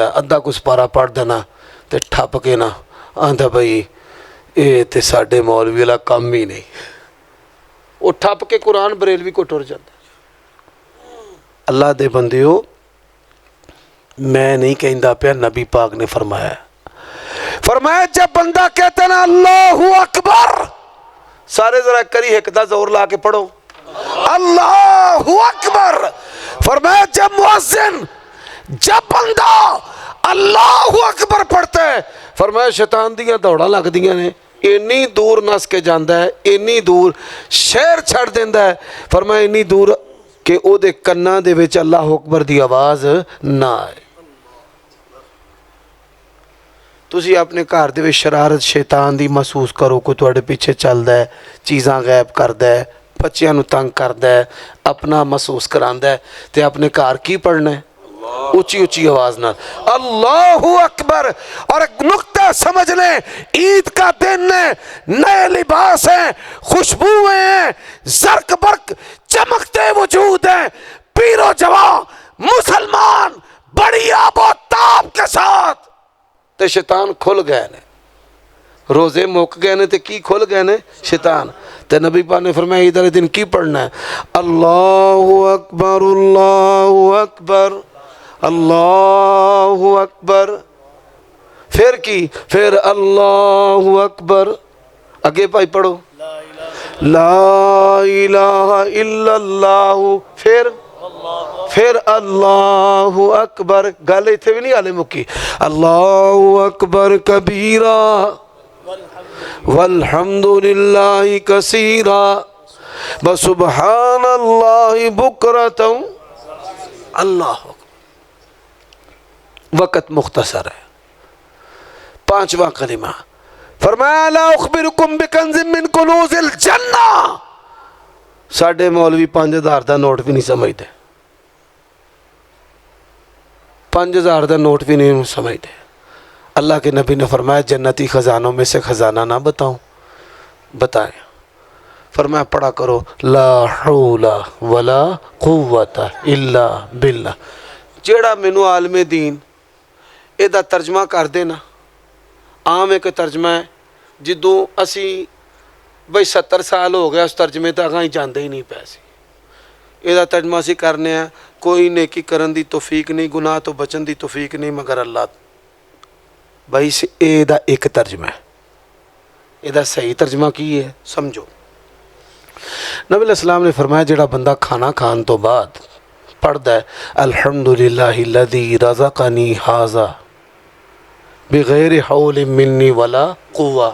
ہے، ادھا کچھ پارا پڑھ دینا تے ٹھپ کے نا آندا بھائی اے تے ساڈے مولوی والا کام ہی نہیں. وہ ٹھپ کے قرآن بریلوی کو ٹر جاتا. اللہ دے بندیو، میں نہیں کہندا پیا، نبی پاک نے فرمایا جب بندہ کہتا نا اللہ اکبر، سارے ذرا کری ایک دا زور لا کے پڑھو اللہ اکبر. فرمایا جب بندہ اللہ اکبر پڑھتا ہے، فرمایا شیطان دیاں دوڑا لگ دیاں نے، اینی دور نس کے جاندا ہے، اینی دور شہر چھڑ دیندا ہے. فرمایا اینی دور کہ او دے کناں دے وچ اللہ اکبر دی آواز نہ آئے. تسی اپنے گھر دے وچ شرارت شیطان دی محسوس کرو، کوئی تواڈے پیچھے چلدا ہے، چیزاں غائب کردا ہے، بچیاں نو تنگ کردا ہے، اپنا محسوس کراندا ہے، تے اپنے گھر کی پڑھنا ہے؟ اونچی اونچی آواز نہ اللہ اکبر. اور ایک نقطہ سمجھ لیں، عید کا دن ہے، نئے لباس ہیں، خوشبوئیں ہیں، زرق برق چمکتے وجود ہیں، پیر و جوان مسلمان بڑی آب و تاب کے ساتھ. تے شیطان کھل گئے نے، روزے موک گئے نے، تے کی کھل گئے نے؟ شیطان. تے نبی پاک نے فرمایا عید والے دن کی پڑھنا ہے؟ اللہ اکبر اللہ اکبر اللہ اکبر. پھر کی؟ پھر اللہ اکبر. اگے بھائی پڑھو لا الہ الا اللہ. پھر اللہ اکبر. گل ایتھے بھی نہیں آلے مکی. اللہ اکبر کبیرا والحمد للہ کثیرا وسبحان اللہ بکرتا. اللہ وقت مختصر ہے. پانچواں کلمہ فرمایا لا اخبرکم بکنز من کنوز الجنہ. ساڑھے مولوی 5000 دا نوٹ بھی نہیں سمجھتے، 5000 دا نوٹ بھی نہیں سمجھتے. اللہ کے نبی نے فرمایا جنتی خزانوں میں سے خزانہ نہ بتاؤں؟ بتائیں. فرمایا پڑھا کرو لا حول ولا قوت الا باللہ. جیڑا مینوں عالم دین ਇਹਦਾ ترجمہ کر دینا عام ایک ترجمہ ہے جدوں اسی بھئی 70 سال ہو گیا اس ترجمے تو اگاں ہی جاندے ہی نہیں پے سی. ਇਹਦਾ ترجمہ اسی کرنے ہیں کوئی نیکی کرن دی توفیق نہیں گناہ تو بچن دی توفیق نہیں مگر اللہ. بھائی ਇਹਦਾ ایک ترجمہ ہے. ਇਹਦਾ صحیح ترجمہ کی ہے سمجھو. نبی علیہ السلام نے فرمایا جڑا بندہ کھانا کھان تو بعد پڑھدا ہے الحمدللہ الذی رزقنی ھذا بغیر حول منی ولا قوہ.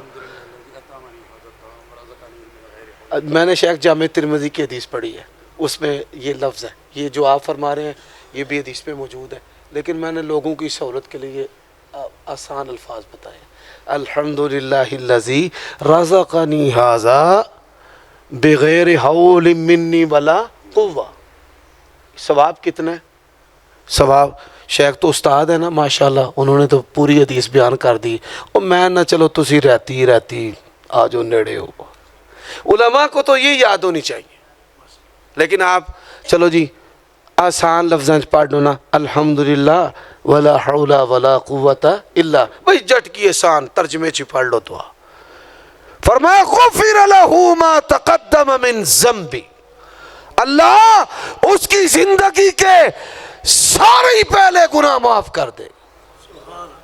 میں نے شیخ جامع ترمذی کی حدیث پڑھی ہے اس میں یہ لفظ ہے. یہ جو آپ فرما رہے ہیں یہ بھی حدیث میں موجود ہے لیکن میں نے لوگوں کی سہولت کے لیے آسان الفاظ بتائے. الحمدللہ الذی رزقنی ھذا بغیر حول منی ولا قوہ. ثواب کتنا ہے؟ ثواب شیخ تو استاد ہے نا ماشاءاللہ انہوں نے تو پوری حدیث بیان کر دی. اور میں نہ چلو تسی رہتی آ جو نیڑے ہو. علماء کو تو یہ یاد ہونی چاہیے لیکن آپ چلو جی آسان لفظاں پڑھ دو نا الحمدللہ ولا حول ولا قوت الا. بھائی جٹ کی آسان ترجمے چی پڑھ لو تو فرمایا غفر له ما تقدم من ذنبی. اللہ اس کی زندگی کے سارے ہی پہلے گناہ معاف کر دے.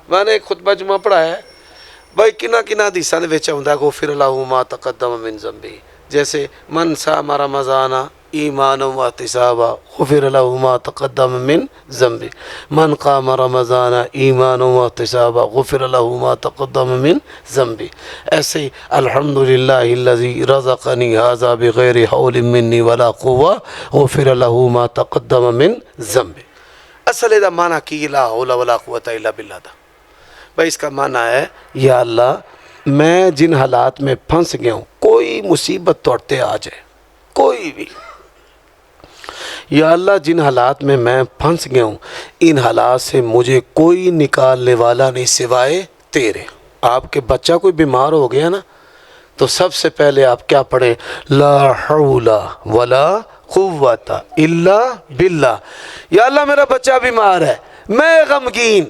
میں نے ایک خطبہ جمعہ پڑھا ہے بھائی کنا حدیثاں دے وچ آوندا غفر له ما تقدم من ذنبی. جیسے من صام رمضان ایمانا واحتسابا غفر له ما تقدم من ذنبی. من قام رمضان ایمانا واحتسابا غفر له ما تقدم من ذنبی. ایسے ہی الحمدللہ الذی رزقنی ھذا بغیر حول منی ولا قوہ غفر له ما تقدم من ذنبی. اصل دا معنی کی لا حول ولا قوت الا باللہ دا. بھائی اس کا معنی ہے یا اللہ میں جن حالات میں پھنس گیا ہوں کوئی مصیبت توڑتے آ جائے کوئی بھی یا اللہ جن حالات میں پھنس گیا ہوں ان حالات سے مجھے کوئی نکالنے والا نہیں سوائے تیرے. آپ کے بچہ کوئی بیمار ہو گیا نا تو سب سے پہلے آپ کیا پڑھیں لا حول ولا قوت الا باللہ. یا اللہ میرا بچہ بیمار ہے میں غمگین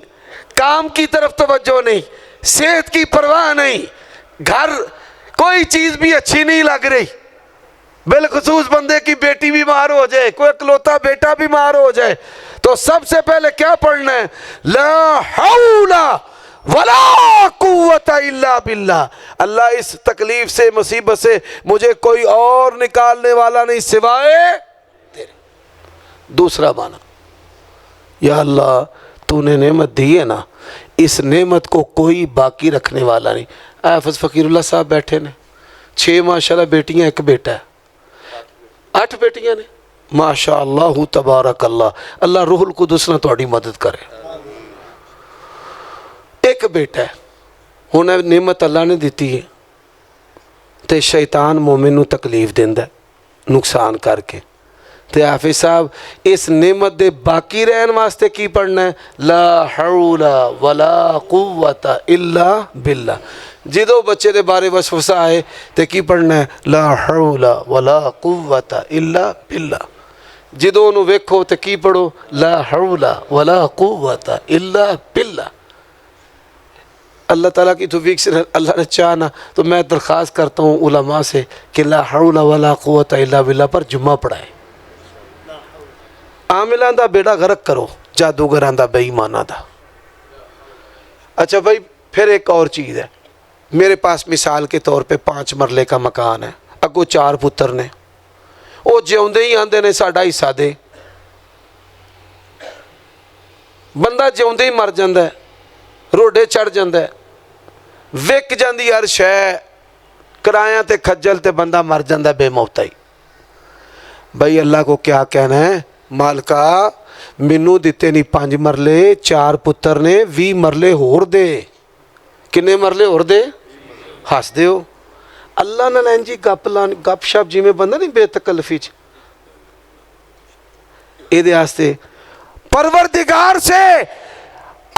کام کی طرف توجہ نہیں صحت کی پرواہ نہیں گھر کوئی چیز بھی اچھی نہیں لگ رہی بالخصوص بندے کی بیٹی بیمار ہو جائے کوئی اکلوتا بیٹا بیمار ہو جائے تو سب سے پہلے کیا پڑھنا ہے لا حول ولا قوت الا باللہ. اللہ اس تکلیف سے مصیبت سے مجھے کوئی اور نکالنے والا نہیں سوائے تیرے. دوسرا معنی یا اللہ تو نے نعمت دی ہے نا اس نعمت کو کوئی باقی رکھنے والا نہیں. حافظ فقیر اللہ صاحب بیٹھے نے 6 ماشاءاللہ بیٹیاں ایک بیٹا ہے 8 بیٹیاں نے ماشاء اللہ تبارک اللہ. اللہ روح القدس نہ تہاڈی مدد کرے. ایک بیٹا ہے ہن نعمت اللہ نے دیتی ہے تے شیطان مومن نو تکلیف دیندا ہے نقصان کر کے تے حافظ صاحب اس نعمت دے باقی رہن واسطے کی پڑھنا ہے لا حول ولا قوت الا باللہ. جدو بچے دے بارے وسوسہ آئے تے کی پڑھنا ہے لا حول ولا قوت الا باللہ. جدو انہوں ویکھو تے کی پڑھو لا حول ولا قوت الا باللہ. اللہ تعالیٰ کی توفیق سے اللہ نے چاہنا تو میں درخواست کرتا ہوں علماء سے کہ لا حول ولا قوت الا باللہ پر جمعہ پڑھائیں. عاملاں دا بیڑا غرق کرو جادوگراں دا بے ایماناں دا. اچھا بھائی پھر ایک اور چیز ہے میرے پاس مثال کے طور پہ 5 مرلے کا مکان ہے اگوں 4 پتر نے وہ جیوندے ہی آندے نے ساڈا حصہ دے. بندہ جیوندے ہی مر جاندا ہے روڈے چڑھ جاندا ہے وک جاندی ہر شے کرایاں تے کھجل تے بندہ مر جاندا بے موتا ہی. بھائی اللہ کو کیا کہنا ہے مالکا مینوں دیتے نہیں 5 مرلے 4 پتر نے 20 مرلے ہور دے. کنے مرلے ہور دے ہس دے ہو اللہ نہ لین جی گپ شپ جی میں بندہ نہیں بے تکلفی چ اے دے آستے پروردگار سے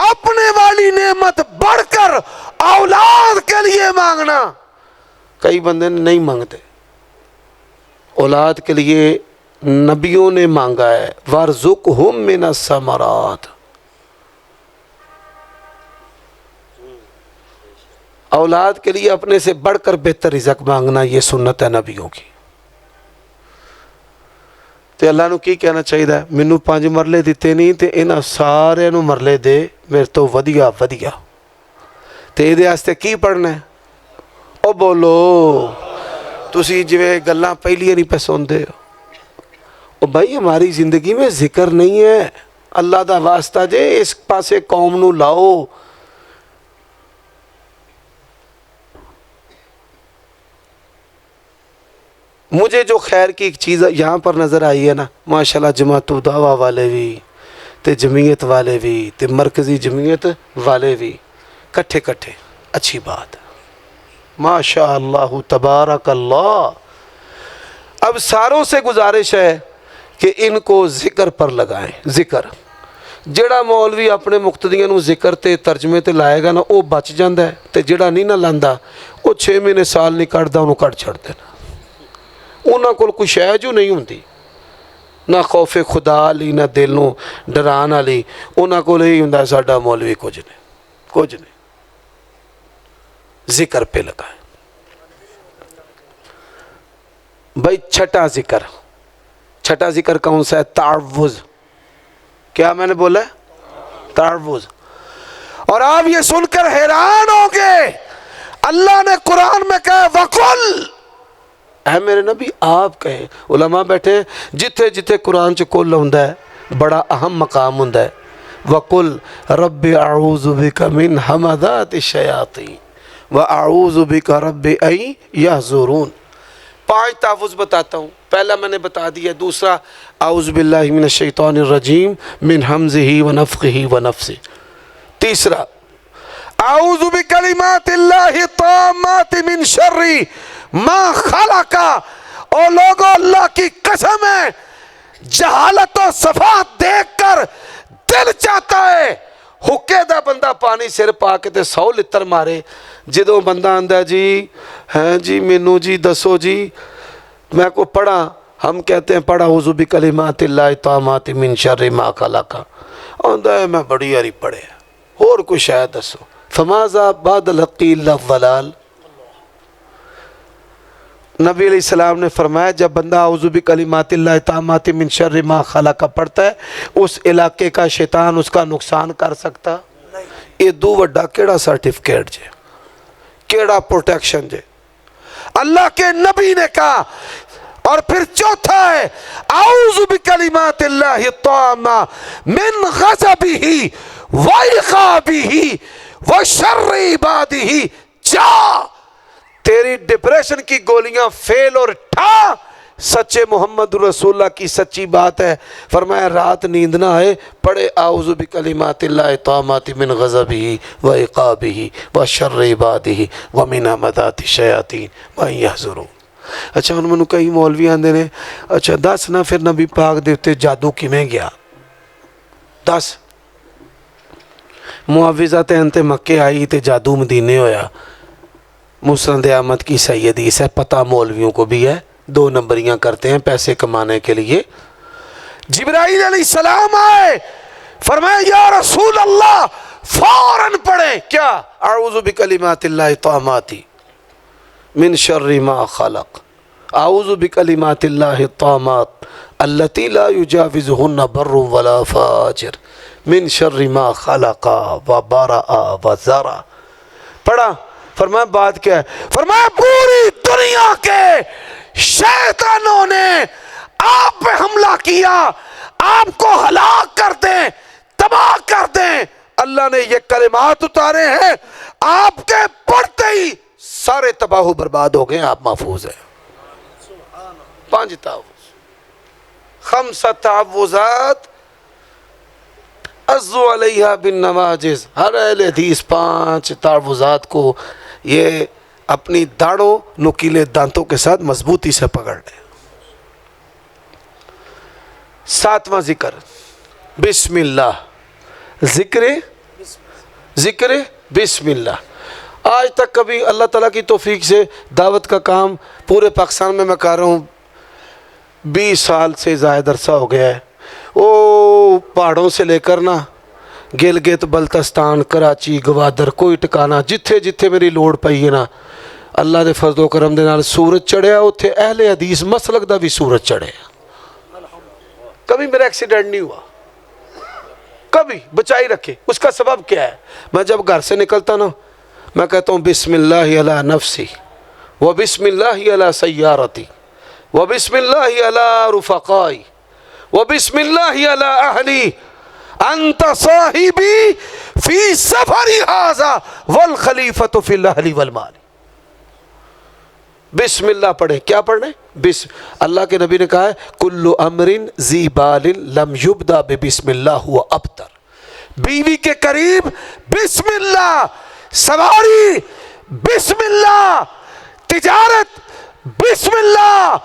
اپنے والی نعمت بڑھ کر اولاد کے لیے مانگنا. کئی بندے نہیں مانگتے اولاد کے لیے نبیوں نے مانگا ہے، وارزقہم من الثمرات، اولاد کے لیے اپنے سے بڑھ کر بہتر رزق مانگنا یہ سنت ہے نبیوں کی۔ تے اللہ نو کی کہنا چاہیے، مینوں 5 مرلے دیتے نہیں تے انہاں سارے نو مرلے دے میرے تو ودیا ودیا، تے یہ واسطے کی پڑھنا ہے؟ او بولو، تسی جویں گلاں پہلیاں نہیں پہ سنتے ہو۔ او بھائی ہماری زندگی میں ذکر نہیں ہے، اللہ دا واسطہ جے اس پاسے قوم نو لاؤ۔ مجھے جو خیر کی ایک چیز یہاں پر نظر آئی ہے نا، ماشاءاللہ جماعت دعویٰ والے بھی تے جمعیت والے بھی تے مرکزی جمعیت والے بھی کٹھے کٹھے، اچھی بات ہے، ماشاءاللہ تبارک اللہ۔ اب ساروں سے گزارش ہے کہ ان کو ذکر پر لگائیں، ذکر۔ جڑا مولوی اپنے مقتدیاں نو ذکر تے ترجمے تے لائے گا نا وہ بچ جاندا ہے، تے جڑا نہیں نہ لاندا وہ 6 مہینے سال نہیں کٹدا، انہوں کٹ چھڑ دینا۔ انہاں کول کوئی شے جو نہیں ہوندی، نہ خوف خدا علی نہ دل نو ڈران علی، انہاں کول یہی ہوندا ساڈا مولوی کچھ نہیں۔ ذکر پہ لگائیں بھائی۔ چھٹا ذکر کون سا ہے؟ تعوذ۔ کیا میں نے بولا ہے؟ تعوذ۔ اور آپ یہ سن کر حیران ہوں گے، اللہ نے قرآن میں کہا وَقُلْ، اے میرے نبی آپ کہیں۔ علماء بیٹھے جتھے جتھے قرآن چ کل ہوندا ہے بڑا اہم مقام ہوندا ہے۔ وَقُلْ رَبِّ اعوذ بِكَ مِنْ ہَمَذَاتِ الشَّيَاطِينِ وَاعوذ بِكَ رَبِّ أَن يَحْضُرُونَ۔ 5 تحفظ بتاتا ہوں، پہلا میں نے بتا دیا، دوسرا اعوذ باللہ من الشیطان الرجیم من حمزہ ونفخہ ونفثہ، تیسرا اعوذ بکلمات اللہ التامات من شر ما خلق۔ اور لوگوں اللہ کی قسم ہے، جہالت و صفات دیکھ کر دل چاہتا ہے حکے دا بندہ پانی سر پا کے تے 100 لتر مارے۔ جدوں بندہ آندا جی ہیں جی مینوں جی دسو جی میں کو پڑھا، ہم کہتے ہیں پڑھا اعوذ بکلمات اللہ التامات من شر ما خلق، آندا ہے میں بڑی یاری پڑھے اور کوئی شاید دسو۔ فماذا بعد الحق الا الضلال۔ نبی علیہ السلام نے فرمایا جب بندہ اعوذ بکلمات اللہ التامات من شر ما خلق پڑھتا ہے اس علاقے کا شیطان اس کا نقصان کر سکتا نہیں۔ یہ دو وڈا کیڑا سرٹیفکیٹ جے، کیڑا پروٹیکشن جے، اللہ کے نبی نے کہا۔ اور پھر چوتھا ہے اعوذ بکلمات اللہ التامات من غضبہ وعقابہ وشر عبادہ۔ جا تیری ڈپریشن کی گولیاں فیل اور ٹھا، سچے محمد رسول اللہ کی سچی بات ہے۔ فرمایا رات نیند نہ آئے پڑھے اعوذ بکلمات اللہ التامات من غضبہ وعقابہ وشر عبادہ ومن همزات الشیاطین وان یحضرون۔ اچھا ہن مینوں کئی مولوی آندے نے اچھا دس نا پھر نبی پاک دے تے جادو کیویں گیا؟ دس معوذات مکے آئی تے جادو مدینے ہویا۔ مسند احمد کی صحیح حدیث ہے، پتہ مولویوں کو بھی ہے، 2 نمبریاں کرتے ہیں پیسے کمانے کے لیے۔ جبرائیل علیہ السلام آئے، فرمایا یا رسول اللہ فوراً پڑھیں کیا؟ اعوذ بکلمات اللہ التامات من شر ما خلق، اعوذ بکلمات اللہ التامات التی لا یجاوزہن بر ولا فاجر من شر ما خلق وبرأ وزرع۔ پڑھا، فرمایا بات کیا ہے؟ فرمایا پوری دنیا کے شیطانوں نے آپ پہ حملہ کیا، آپ کو ہلاک کر دیں، تباہ کر دیں، اللہ نے یہ کلمات اتارے ہیں، آپ کے پڑھتے ہی سارے تباہ و برباد ہو گئے، آپ محفوظ ہیں۔ 5 تعوذ، 5 تعوذات عزو علیہا بالنواجز۔ ہر اہل حدیث 5 تعوذات کو یہ اپنی داڑوں نکیلے دانتوں کے ساتھ مضبوطی سے پکڑ لیں۔ 7واں ذکر بسم اللہ، ذکر بسم اللہ۔ آج تک کبھی اللہ تعالیٰ کی توفیق سے دعوت کا کام پورے پاکستان میں کر رہا ہوں، 20 سال سے زائد عرصہ ہو گیا ہے، وہ پہاڑوں سے لے کر نا گلگت بلتستان کراچی گوادر کوئی ٹکانا جتھے جتھے میری لوڑ پئی ہے نا اللہ دے فضل و کرم دے نال سورج چڑھیا، اتھے اہل حدیث مسلک دا بھی سورج چڑھیا، کبھی میرا ایکسیڈنٹ نہیں ہوا، کبھی بچائی رکھے۔ اس کا سبب کیا ہے؟ میں جب گھر سے نکلتا نا میں کہتا ہوں بسم اللہ علی نفسی و بسم اللہ علی سیارتی و بسم اللہ علی رفقائی و بسم اللہ علی اہلی انت صاحبی فی سفری ھذا والخلیفۃ فی الاہل والمال۔ بسم اللہ پڑھیں، کیا پڑھنے؟ اللہ کے نبی نے کہا ہے کل امر ذی بال لم یبدا بسم اللہ ہوا ابتر۔ بیوی کے قریب بسم اللہ، سواری بسم اللہ، تجارت بسم اللہ،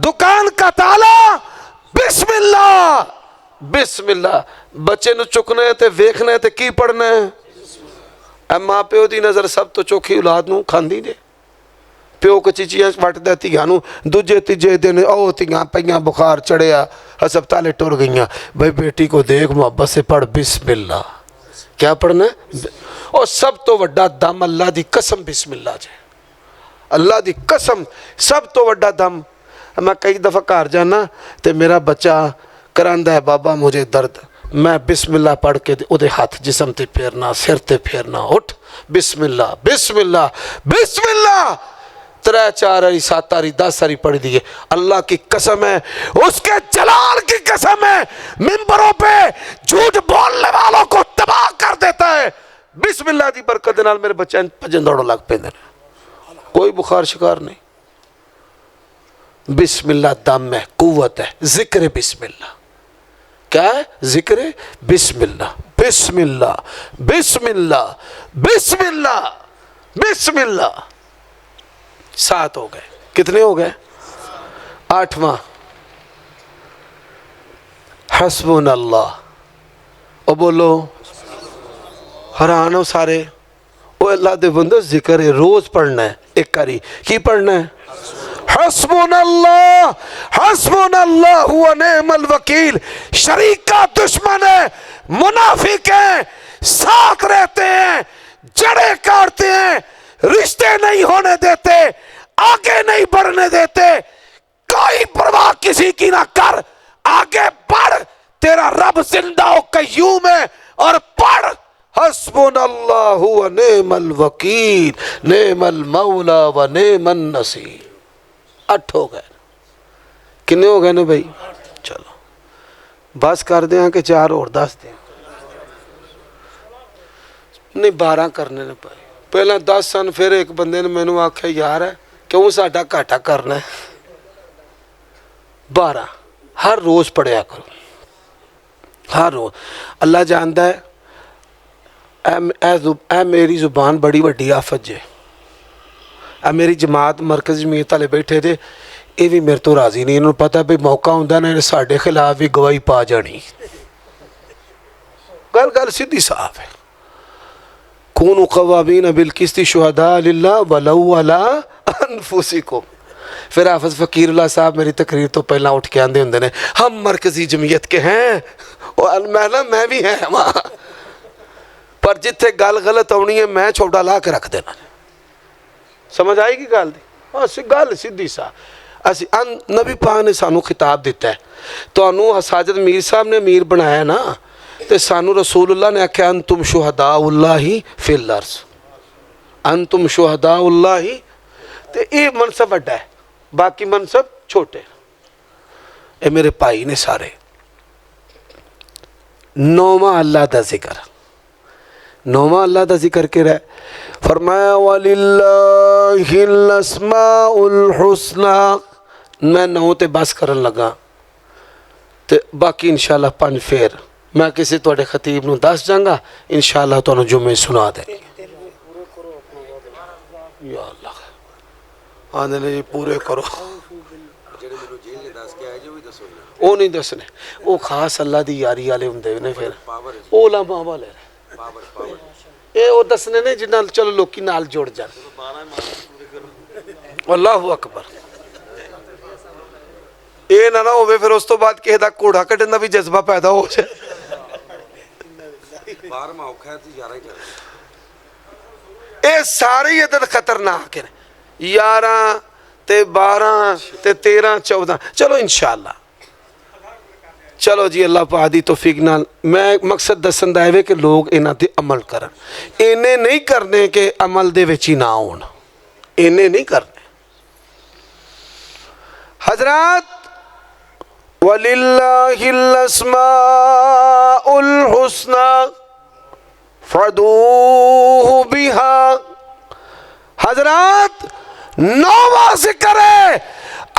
دکان کا تالا بسم اللہ، بسم اللہ۔ بچے نو چکنا ہے تے ویکھنا ہے تے کی پڑھنا ہے؟ اے ماں پیو دی نظر سب تو چوکھی اولاد نو کھاندی نے، پیو کچیچیاں وٹ دے تیاں نو، دوجے تیجے دن او تیاں پیاں بخار چڑھیا ہسپتالے ٹر گئیاں، بھائی بیٹی کو دیکھ محبت سے پڑھ بسم اللہ۔ کیا پڑھنا ہے؟ اور سب تو وڈا دم اللہ دی قسم بسم اللہ جائے، اللہ دی قسم سب تو وڈا دم۔ میں کئی دفعہ گھر جانا تے میرا بچہ کراندہ ہے بابا مجھے درد، میں بسم اللہ پڑھ کے او دے ہاتھ جسم تے پھیرنا، سر تے پھیرنا، اٹھ بسم اللہ بسم اللہ بسم اللہ، 3 4 7 10 پڑھ دیئے۔ اللہ کی قسم ہے، اس کے جلال کی قسم ہے، منبروں پہ جھوٹ بولنے والوں کو تباہ کر دیتا ہے۔ بسم اللہ دی برکت نال میرے بچے پجن دوڑوں لگ پہ دینے، کوئی بخار شکار نہیں۔ بسم اللہ دم ہے، قوت ہے، ذکر بسم اللہ۔ کیا ہے؟ ذکر بسم اللہ بسم اللہ بسم اللہ بسم اللہ بسم اللہ۔ 7 ہو گئے، کتنے ہو گئے؟ 8واں حسبنا اللہ۔ او بولو حیران ہو سارے، او اللہ دے بندو ذکر روز پڑھنا ہے، ایک کاری کی پڑھنا ہے؟ حسبنا اللہ و نعم الوکیل۔ شریک کا دشمن ہے، منافق ہیں، ساتھ رہتے ہیں، جڑیں کاٹتے ہیں، رشتے نہیں ہونے دیتے، آگے نہیں بڑھنے دیتے، کوئی پرواہ کسی کی نہ کر، آگے بڑھ، تیرا رب زندہ و قیوم ہے، اور پڑھ حسبنا اللہ و نعم الوکیل نعم المولا و نعم النصیر۔ 8 ہو گئے، کنے ہو گئے نا بھائی؟ چلو بس کر دیں کہ 4 اور 10 دیں؟ نہیں 12 کرنے نے پائے، پہلے 10 سن، پھر ایک بندے نے میں نے آکھا یار ہے کیوں ساڈا گھاٹا کرنا ہے؟ 12 ہر روز پڑھیا کرو، ہر روز۔ اللہ جانتا ہے اے میری زبان بڑی وڈی آفت جے، اے میری جماعت مرکز جمعیت والے بیٹھے تھے، یہ بھی میرے تو راضی نہیں، انہوں پتہ بھی موقع ہوندہ نا ساڈے خلاف بھی گواہی پا جانی۔ گل سیدھی صاف ہے، کونوا قوامین بالقسط شہداء للہ ولو علی انفسکم۔ پھر حافظ فقیر اللہ صاحب میری تقریر تو پہلا اٹھ کے آندے ہوندے نے ہم مرکزی جمعیت کے ہیں، میں بھی ہیں وہاں، پر جتھے گل غلط ہونی ہے میں چھوٹا لا کے رکھ دینا۔ سمجھ آئے گی گل دی؟ گل سیدھی سا نبی پاک نے سانو خطاب دیتا ہے، تو انہوں ساجد میر صاحب نے امیر بنایا نا، تو سانو رسول اللہ نے آکھا انتم شہداء اللہ فی الارض، انتم شہداء اللہ، تو یہ منصب وڈا ہے، باقی منصب چھوٹے۔ اے میرے بھائی نے سارے 9واں اللہ دا ذکر، 9واں اللہ دا ذکر کے رہے، فرمایا وَلِلَّهِ الْأَسْمَاءُ الْحُسْنَى۔ میں 9 تے بس کرن لگا تے باقی انشاءاللہ 5 پھر میں کسی توڑے خطیب نو 10 جانگا، انشاءاللہ تو انہوں جمعے سنا دیں گے۔ یا اللہ آنے نے جی پورے کرو، او نہیں دسنے، او خاص اللہ دی یاری آلے ہوں دے نے، پھر او علماء والے اے او دسنے نے جنہاں چلو لوکی نال جوڑ جان۔ اللہ اکبر، یہ نہ ہوئے پھر اس تو بعد کسی کا گھوڑا کٹن کا بھی جذبہ پیدا ہو جائے. یہ سارے عدد خطرناک ہیں. 11 تے 12 تے 13 14. چلو انشاءاللہ چلو جی اللہ پاک دی توفیق نال میں مقصد دسن دا ہے کہ لوگ انہاں تے عمل کرن. انہیں نہیں کرنے کہ عمل دے وچ ہی نہ ہون. انہیں نہیں کرنے. حضرات وَلِلَّهِ الْأَسْمَاءُ الْحُسْنَى فَادْعُوهُ بِهَا. حضرات 9واں ذکر ہے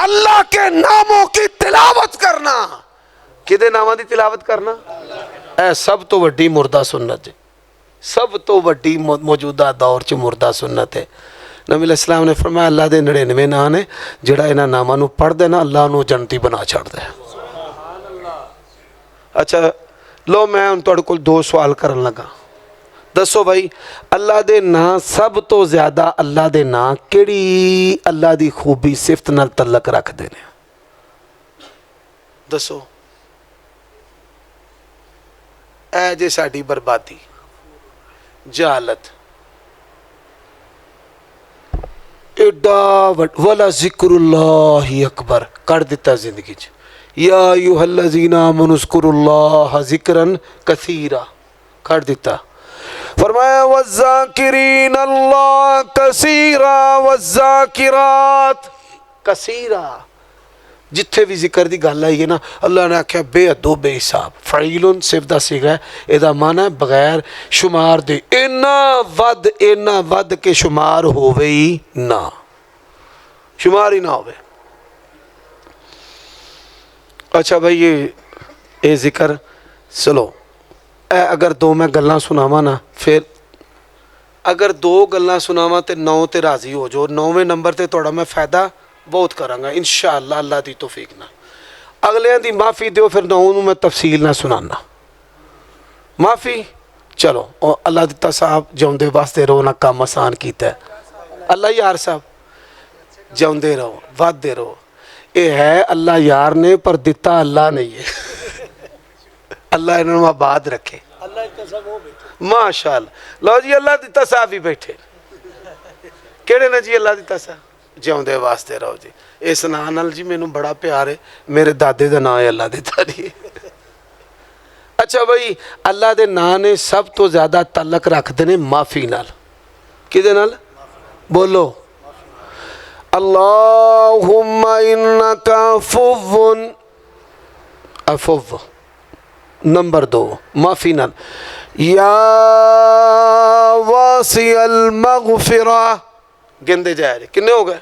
اللہ کے ناموں کی تلاوت کرنا. کدے ناموں کی تلاوت کرنا؟ اے سب تو وڈی مردہ سنت ہے. سب تو وڈی موجودہ دور چ مردہ سنت ہے. نبی علیہ السلام نے فرمایا اللہ دے 99 نام نے جڑا انہاں ناماں نو پڑھ دے نا اللہ نو جنتی بنا چھڑ دے. اچھا لو میں ان تہاڈے کول 2 سوال کرن لگا. دسو بھائی اللہ دے نام سب تو زیادہ اللہ دے نام کیڑی اللہ دی خوبی صفت نال تعلق رکھ دے نے؟ دسو. اے جے ساڈی بربادی جہالت ایڈا ولا ذکر اللہ اکبر کر دیتا زندگی چ. یا ایھا الذین آمنوا اذکروا اللہ ذکرا کثیرا کر دیتا. فرمایا والذاکرین اللہ کثیرا والذاکرات کثیرا. جتھے بھی ذکر دی گل آئی ہے نا اللہ نے آکھیا بے حد و بے حساب. فعیل صرف دا سیغہ ہے. ادا معنی ہے بغیر شمار دے اینا ود کے شمار ہووے ہی نہ شمار ہی نہ ہوئے. اچھا بھائی یہ ذکر چلو اگر 2 میں گلاں سناواں نا پھر اگر 2 گلاں سناواں تے 9 تے راضی ہو جو. 9ویں نمبر تے تھوڑا میں فائدہ بہت کراں گا انشاءاللہ اللہ دی توفیق نہ. اگلے دی معافی دیو پھر 9 میں تفصیل نہ سنانا. معافی چلو اللہ دتا صاحب جوندے واسطے رہو نہ کام آسان کیتا ہے. اللہ یار صاحب جوندے رہو وادے رہو. یہ ہے اللہ یار نے پر دتا اللہ نہیں ہے. اللہ انہوں آباد رکھے. ماشاءاللہ. لو جی اللہ دتا صاحب بھی بیٹھے کیڑے نا جی اللہ دتا صاحب جوندے واسطے رہو جی. اس نام نال جی مینوں بڑا پیار ہے. میرے دادے دا نام ہے اللہ دتا جی. اچھا بھائی اللہ دے نام نے سب تو زیادہ تعلق رکھ دے معافی نال. کدے نال بولو؟ اللہم انکا عفو. عفو نمبر 2 معافی نال. یا واسع المغفرہ گندے جائے رہے کنے ہو گئے؟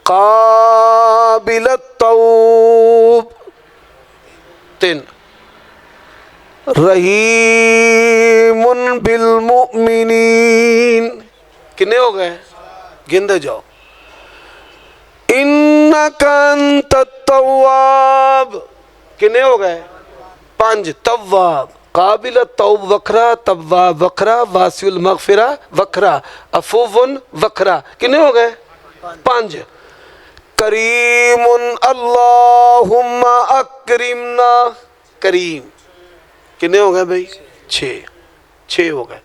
قابل التوب 3. رحیم بالمؤمنین کنے ہو گئے؟ گندے جاؤ. انکا انت التواب کنے ہو گئے؟ 5. تواب قابل التوب وکھرا تواب وکھرا واسع المغفرہ وکھرا عفو وکھرا کنے ہو گئے؟ 5. کریم اللہم اکرمنا کریم کنے ہو گئے بھائی؟ 6 ہو گئے.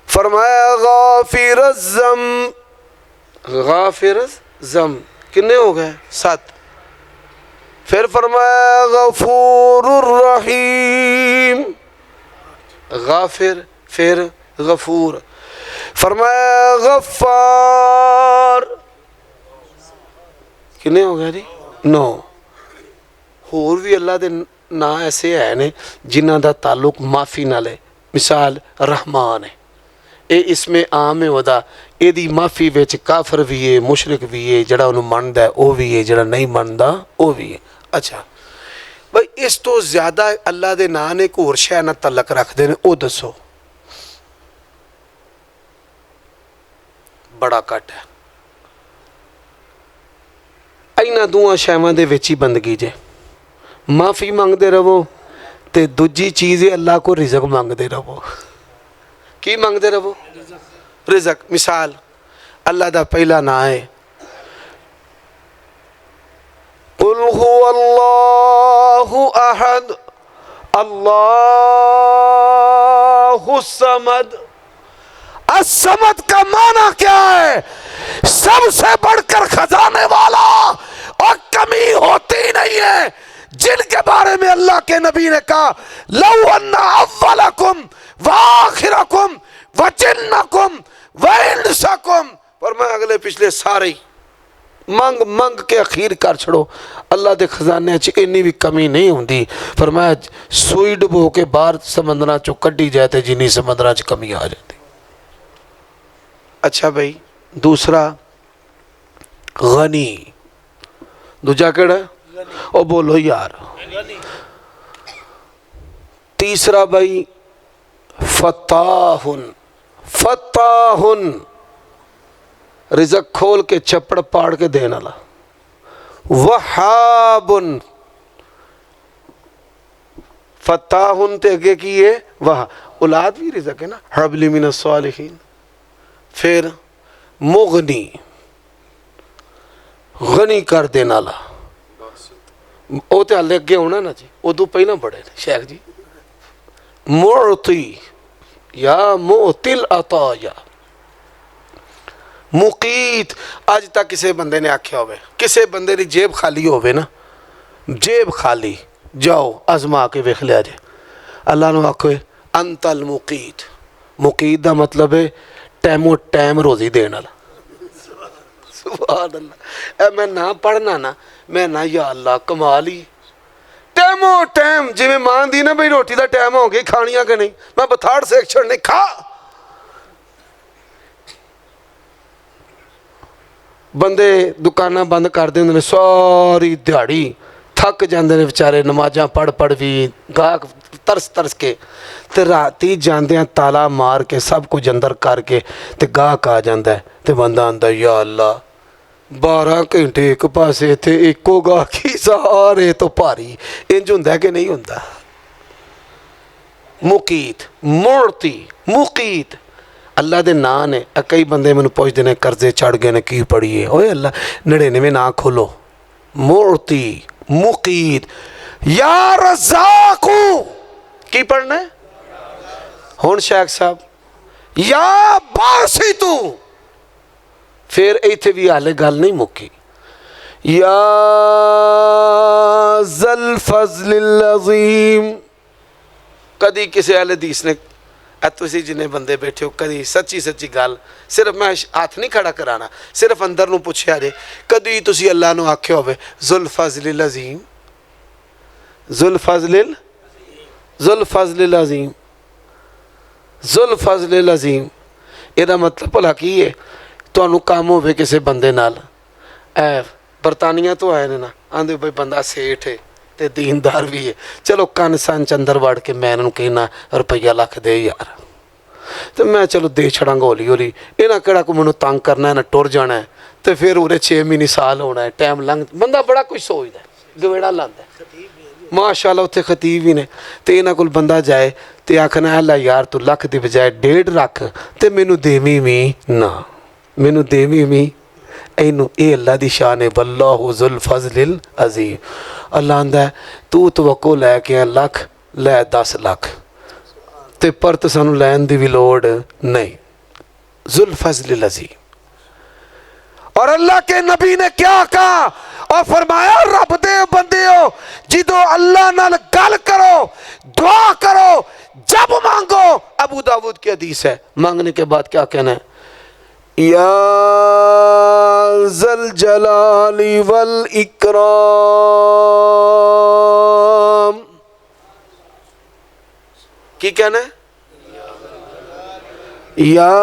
فرمایا غافر الذنب کنے ہو گئے؟ 7. پھر فرمایا غفور الرحیم غافر پھر غفور. فرمایا غفار کنے ہو گئے جی؟ 9. اور بھی اللہ دے نا ایسے ہے نے جنہ دا تعلق معافی نال ہے. مثال رحمان ہے اے اس میں عام ہے ودا اے دی معافی وچ کافر بھی ہے مشرک بھی ہے جڑا انہوں مندا ہے او بھی ہے جڑا نہیں مندا او بھی ہے. اچھا بھائی اس تو زیادہ اللہ دے نا نے کو اور شے نہ تعلق رکھ دے او دسو؟ بڑا کٹ ہے. اینا دوہاں شیواں دے وچ ہی بندگی جے. معافی مانگتے رہو تے دوجی چیز اللہ کو رزق مانگتے رہو. کی مانگتے رہو؟ رزق. مثال اللہ دا پہلا نا ہے قل هو اللہ احد اللہ الصمد۔ الصمد کا معنی کیا ہے؟ سب سے بڑھ کر خزانے والا، اور کمی ہوتی نہیں ہے، جن کے بارے میں اللہ کے نبی نے کہا لو ان اولکم وآخرکم وجنکم وانسکم، فرمایا اگلے پچھلے سارے منگ منگ کے اخیر کر چھڑو، اللہ دے خزانے چ انی بھی کمی نہیں ہوندی۔ فرمایا سوئی ڈبو کے باہر سمندراں چوں کڈی جاتے جنی سمندراں چ کمی آ جاتی۔ اچھا بھائی، دوسرا غنی، دوجا کیڑا ہے؟ او بولو یار۔ تیسرا بھائی فتاحن، فتاحن رزق کھول کے چپڑ پاڑ کے دینا لا۔ وہابن، فتاحن تے اگے کی ہے وہاں، اولاد بھی رزق ہے نا، حبلی من الصالحین۔ پھر مغنی، غنی کر دینا لا، او تے ہلے اگے ہونا نا جی، او دو پہنا بڑے شیخ جی۔ معطی یا معطی العطایا، مقیت، آج تک کسے بندے نے آکھیا ہوئے، کسے بندے دی جیب خالی ہوئے نا، جیب خالی، جاؤ ازما کے ویکھ لیا جائے، اللہ نے آکھوے انت المقیت۔ مقیت دا مطلب ہے ٹیمو ٹیم روزی دینا لا۔ سبحان اللہ، اے میں نہ پڑھنا نا، میں نہ یا اللہ کمالی ٹیمو ٹیم، جی میں مان دی نا بھئی روٹی دا ٹیم ہو گئی کھانیاں کہ نہیں، میں بتھاڑ سے ایک چھڑ نہیں کھا۔ بندے دکانہ بند کر دیں انہوں نے ساری دیہڑی تھک جاندے نے بیچارے، نمازاں پڑھ پڑھ بھی گاہک ترس ترس کے، تے راتی جاندیاں تالا مار کے سب کچھ اندر کر کے تے گاہک آ جاندہ ہے، تے بندہ آندہ یا اللہ 12 گھنٹے ایک پاسے تھے، ایکو گاہکی سارے تو پاری، انج ہوندہ ہے کہ نہیں ہوندہ؟ مقیت، معطی، مقیت اللہ دے نا نے۔ کئی بندے میں پوچھ دینے قرضے چڑھ گئے نے کی پڑھیے، اوے اللہ 99 نا کھولو۔ معطی، مقیت، یا رزاقو کی پڑھنا ہے؟ ہون شیخ صاحب یا باسطو، پھر ایتھے بھی آلے گل نہیں مکی، یا ذل فضل العظیم۔ کدی کسی اہل حدیث نے تسی جنہیں بندے بیٹھے ہو کدی سچی سچی گل، صرف میں ہاتھ نہیں کھڑا کرانا، صرف اندر نو پوچھے آجے، کدی تسی اللہ نو آکھے ہوئے ذل فضل العظیم، ذل فضل العظیم، ذل فضل العظیم، یہ دا مطلب بھلا کی ہے؟ تو انو کام ہوئے کسے بندے نال، برطانیہ تو آئے نا، آندھے بھائی بندہ سیٹھ ہے تے دیندار بھی ہے، چلو کان سان چندر وڑ کے میں انہوں کہنا روپیہ لاکھ دے یار، تو میں چلو دے چھڑاں گا ہولی ہولی، اینا کڑا کو منو تانگ کرنا ہے نا ٹور جانا ہے، تو پھر انہیں 6 مہینے سال ہونا ہے، ٹائم لنگ، بندہ بڑا کچھ سوچ دا ہے، گویڑا لاندہ ہے، ماشاءاللہ اتھے خطیب ہی نے، تو اینا کل بندہ جائے تو آکھنا ہے اللہ یار تو لکھ دی بجائے 1.5 رکھ، تو مینو دیمی میں نا، مینو دیمی میں اینو اے اللہ دی شان ہے، واللہ ذو الفضل العظیم۔ اللہ آندہ ہے تو توقع لے کے لکھ لے 10 لاکھ، تے پر تو سانو لین دی بھی لوڑ نہیں، ذو الفضل العظیم۔ اور اللہ کے نبی نے کیا کہا اور فرمایا رب دے بندے ہو جدو اللہ نال گل کرو دعا کرو جب مانگو، ابو داود کی حدیث ہے، مانگنے کے بعد کیا کہنا ہے؟ یا ذل جلال والاکرام، کی کہنا ہے؟ یا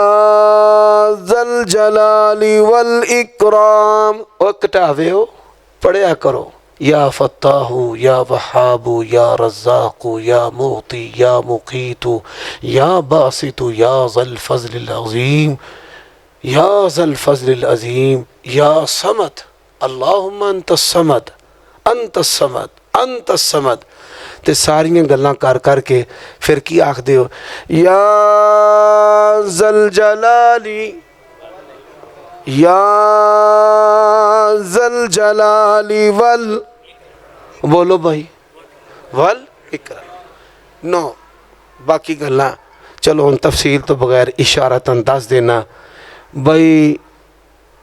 ذل جلال والاکرام، اور کٹاوے ہو پڑھیا کرو، یا فتاح یا وہاب یا رزاق یا معطی یا مقیت یا باسط یا ذل فضل العظیم یا ذل فضل العظیم یا صمد، اللہم انت الصمد انت الصمد انت الصمد، تے ساریاں گلاں کر کر کے پھر کی آکھ دے ہو یا ذل جلالی یا ذل جلالی بولو بھائی ول اقرا 9 باقی گلاں چلو ہن تفصیل تو بغیر اشارتاً دس دینا بھائی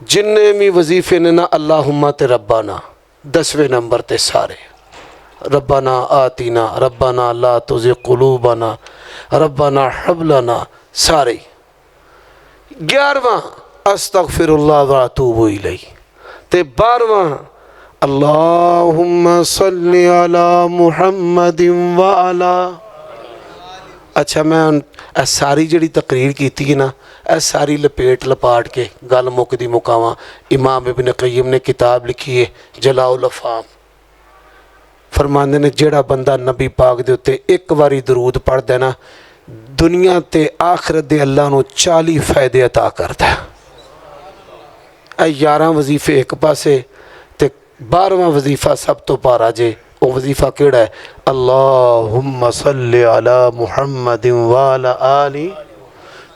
جننے بھی وظیفے نے نا اللہم تے ربنا 10ویں نمبر تے سارے ربنا آتینا ربنا لا تزغ قلوبنا ربنا ہب لنا سارے 11واں استغفر اللہ واتوب الیہ تے 12واں اللہم صلی علی محمد وعلا اچھا میں ساری جڑی تقریر کیتی ہے نا اے ساری لپیٹ لپاٹ کے گل مکدی مکاواں امام ابن قیم نے کتاب لکھی ہے جلاء الافہام فرماندے نے جڑا بندہ نبی پاک دے اتے ایک واری درود پڑھ دینا دنیا تے آخرت دے اللہ نو 40 فائدے عطا کرتا ہے اے 11 وظیفے ایک پاسے تے 12واں وظیفہ سب تو پارا جے وہ وظیفہ کیڑا ہے اللہم صلی علی محمد وعلی آلہ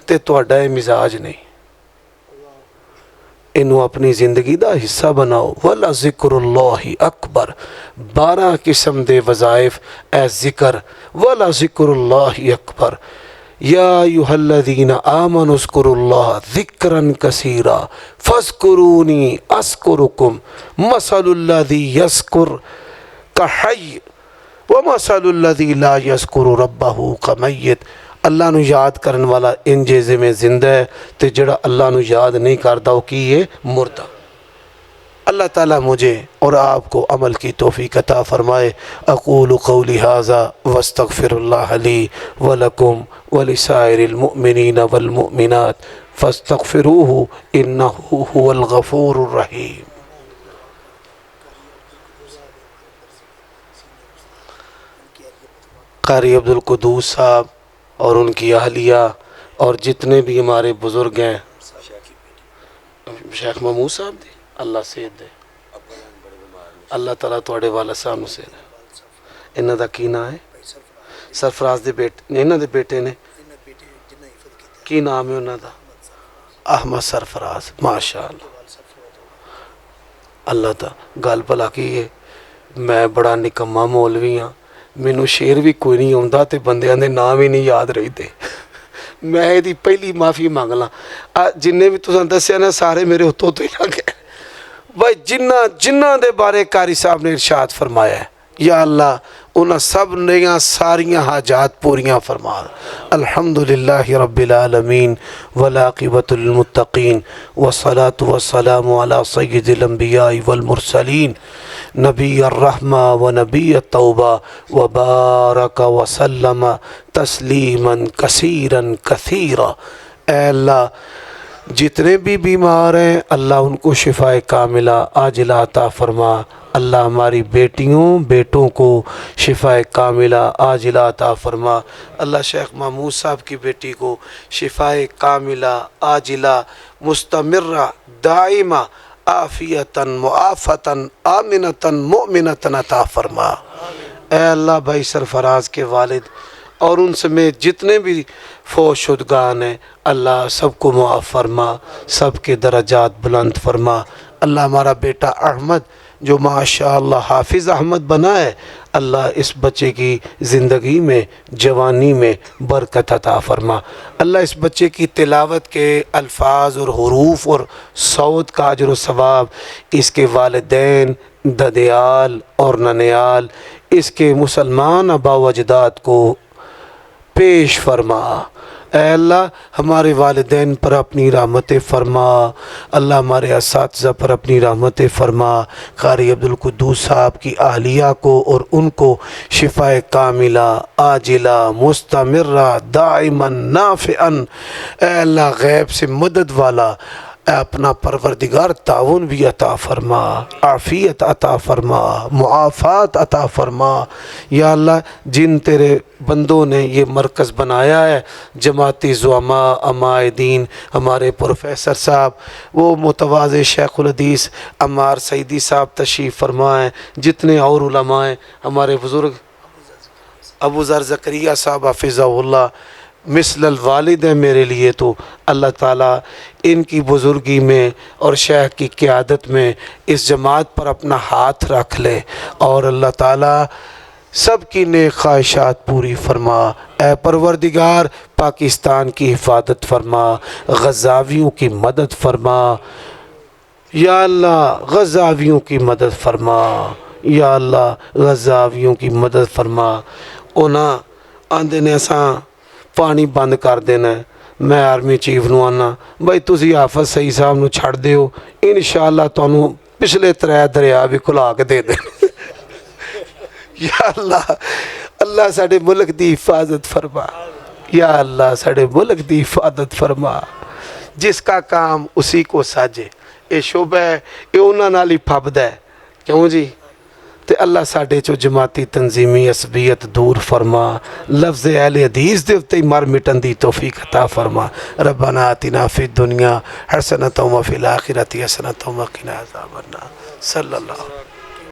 تے تہاڈا اے مزاج نہیں انہوں اپنی زندگی دا حصہ بناؤ وَلَا ذکر اللہ اکبر 12 قسم دے وظائف اے ذکر وَلَا ذکر اللہ اکبر یا ایہا الذین آمنوا اذکروا اللہ ذکرا کثیرا فاذکرونی اذکرکم مثل الذی یذکر کحی ومثل الذی لا یذکر ربہ کمیت اللہ نو یاد کرن والا ان جیزے میں زندہ ہے تے جڑا اللہ نو یاد نہیں کردا وہ کی یہ مردہ اللہ تعالیٰ مجھے اور آپ کو عمل کی توفیق عطا فرمائے اقول قولی ھذا واستغفر اللہ لی ولکم ولسائر المؤمنین والمؤمنات فاستغفروہ انہ هو الغفور الرحیم قاری عبدالقدوس صاحب اور ان کی اہلیہ اور جتنے بھی ہمارے بزرگ ہیں شیخ محمود صاحب دے اللہ سید دے اللہ تعالیٰ توڑے والا صاحب سے انہاں دا کی نام ہے سرفراز دے بیٹے انہاں دے بیٹے نے کی نام ہے انہاں دا احمد سرفراز ماشاءاللہ اللہ تا گل بھلا کی ہے میں بڑا نکما مولوی ہاں مینوں شعر بھی کوئی نہیں آتا تے بندیاں دے نام ہی نہیں یاد رہتے میں یہ پہلی معافی مانگ لاں جنہیں بھی تساں دسیا نا سارے میرے اتوں تو ہی لگ گئے بھائی جنہ دے بارے قاری صاحب نے ارشاد فرمایا ہے یا اللہ انہاں سب نیاں ساریاں حاجات پوریاں فرما الحمدللہ رب العالمین والعاقبۃ للمتقین والصلاة والسلام علی سید الانبیاء والمرسلین نبی الرحمہ و نبی التوبہ وبارک وسلم تسلیما کثیرا کثیرا اے اللہ جتنے بھی بیمار ہیں اللہ ان کو شفاء کاملہ عاجلہ عطا فرما اللہ ہماری بیٹیوں بیٹوں کو شفاء کاملہ عاجلہ عطا فرما اللہ شیخ محمود صاحب کی بیٹی کو شفاء کاملہ عاجلہ مستمرہ دائمہ عافیتاً معافاتاً آمنتاً مؤمنتاً عطا فرما اے اللہ بھائی سرفراز کے والد اور ان سمیت جتنے بھی فوت شدگان ہیں اللہ سب کو معاف فرما سب کے درجات بلند فرما اللہ ہمارا بیٹا احمد جو ماشاءاللہ حافظ احمد بنا ہے اللہ اس بچے کی زندگی میں جوانی میں برکت عطا فرما اللہ اس بچے کی تلاوت کے الفاظ اور حروف اور صوت کا اجر و ثواب اس کے والدین ددیال اور ننیال اس کے مسلمان آبا و اجداد کو پیش فرما اے اللہ ہمارے والدین پر اپنی رحمت فرما اللہ ہمارے اساتذہ پر اپنی رحمت فرما قاری عبدالقدوس صاحب کی اہلیہ کو اور ان کو شفاء کاملہ عاجلہ مستمرہ دائما نافعا اے اللہ غیب سے مدد والا اے اپنا پروردگار تعاون بھی عطا فرما عافیت عطا فرما معافات عطا فرما یا اللہ جن تیرے بندوں نے یہ مرکز بنایا ہے جماعتی زعماء عمائدین ہمارے پروفیسر صاحب وہ متواضع شیخ الحدیث عمار سعیدی صاحب تشریف فرمائیں جتنے اور علماء ہیں ہمارے بزرگ ابو ذر زکریا صاحب حفظہ اللہ مثل الوالد ہے میرے لیے تو اللہ تعالیٰ ان کی بزرگی میں اور شیخ کی قیادت میں اس جماعت پر اپنا ہاتھ رکھ لے اور اللہ تعالیٰ سب کی نیک خواہشات پوری فرما۔ اے پروردگار پاکستان کی حفاظت فرما، غزاویوں کی مدد فرما یا اللہ، غزاویوں کی مدد فرما یا اللہ، غزاویوں کی مدد فرما۔ انہاں آندے نے اساں پانی بند کر دینا ہے، میں آرمی چیف نو آنا بھائی تسی حافظ سعید صاحب نو چھڑ دیو، انشاءاللہ تانوں پچھلے 3 دریا بھی کھلا کے دے دیں یا اللہ، اللہ ساڑھے ملک دی حفاظت فرما یا اللہ، ساڑھے ملک دی حفاظت فرما۔ جس کا کام اسی کو ساجے، اے شعبہ ہے، اے انہاں نال ہی پھبدا ہے، کیوں جی؟ تے اللہ ساڑھے چو جماعتی تنظیمی عصبیت دور فرما، لفظ اہل حدیث دے اتے مر مٹن دی توفیق عطا فرما۔ ربنا آتنا فی الدنیا حسنۃ وفی الآخرۃ حسنۃ وقنا عذاب النار۔ صلی اللہ علیہ وسلم۔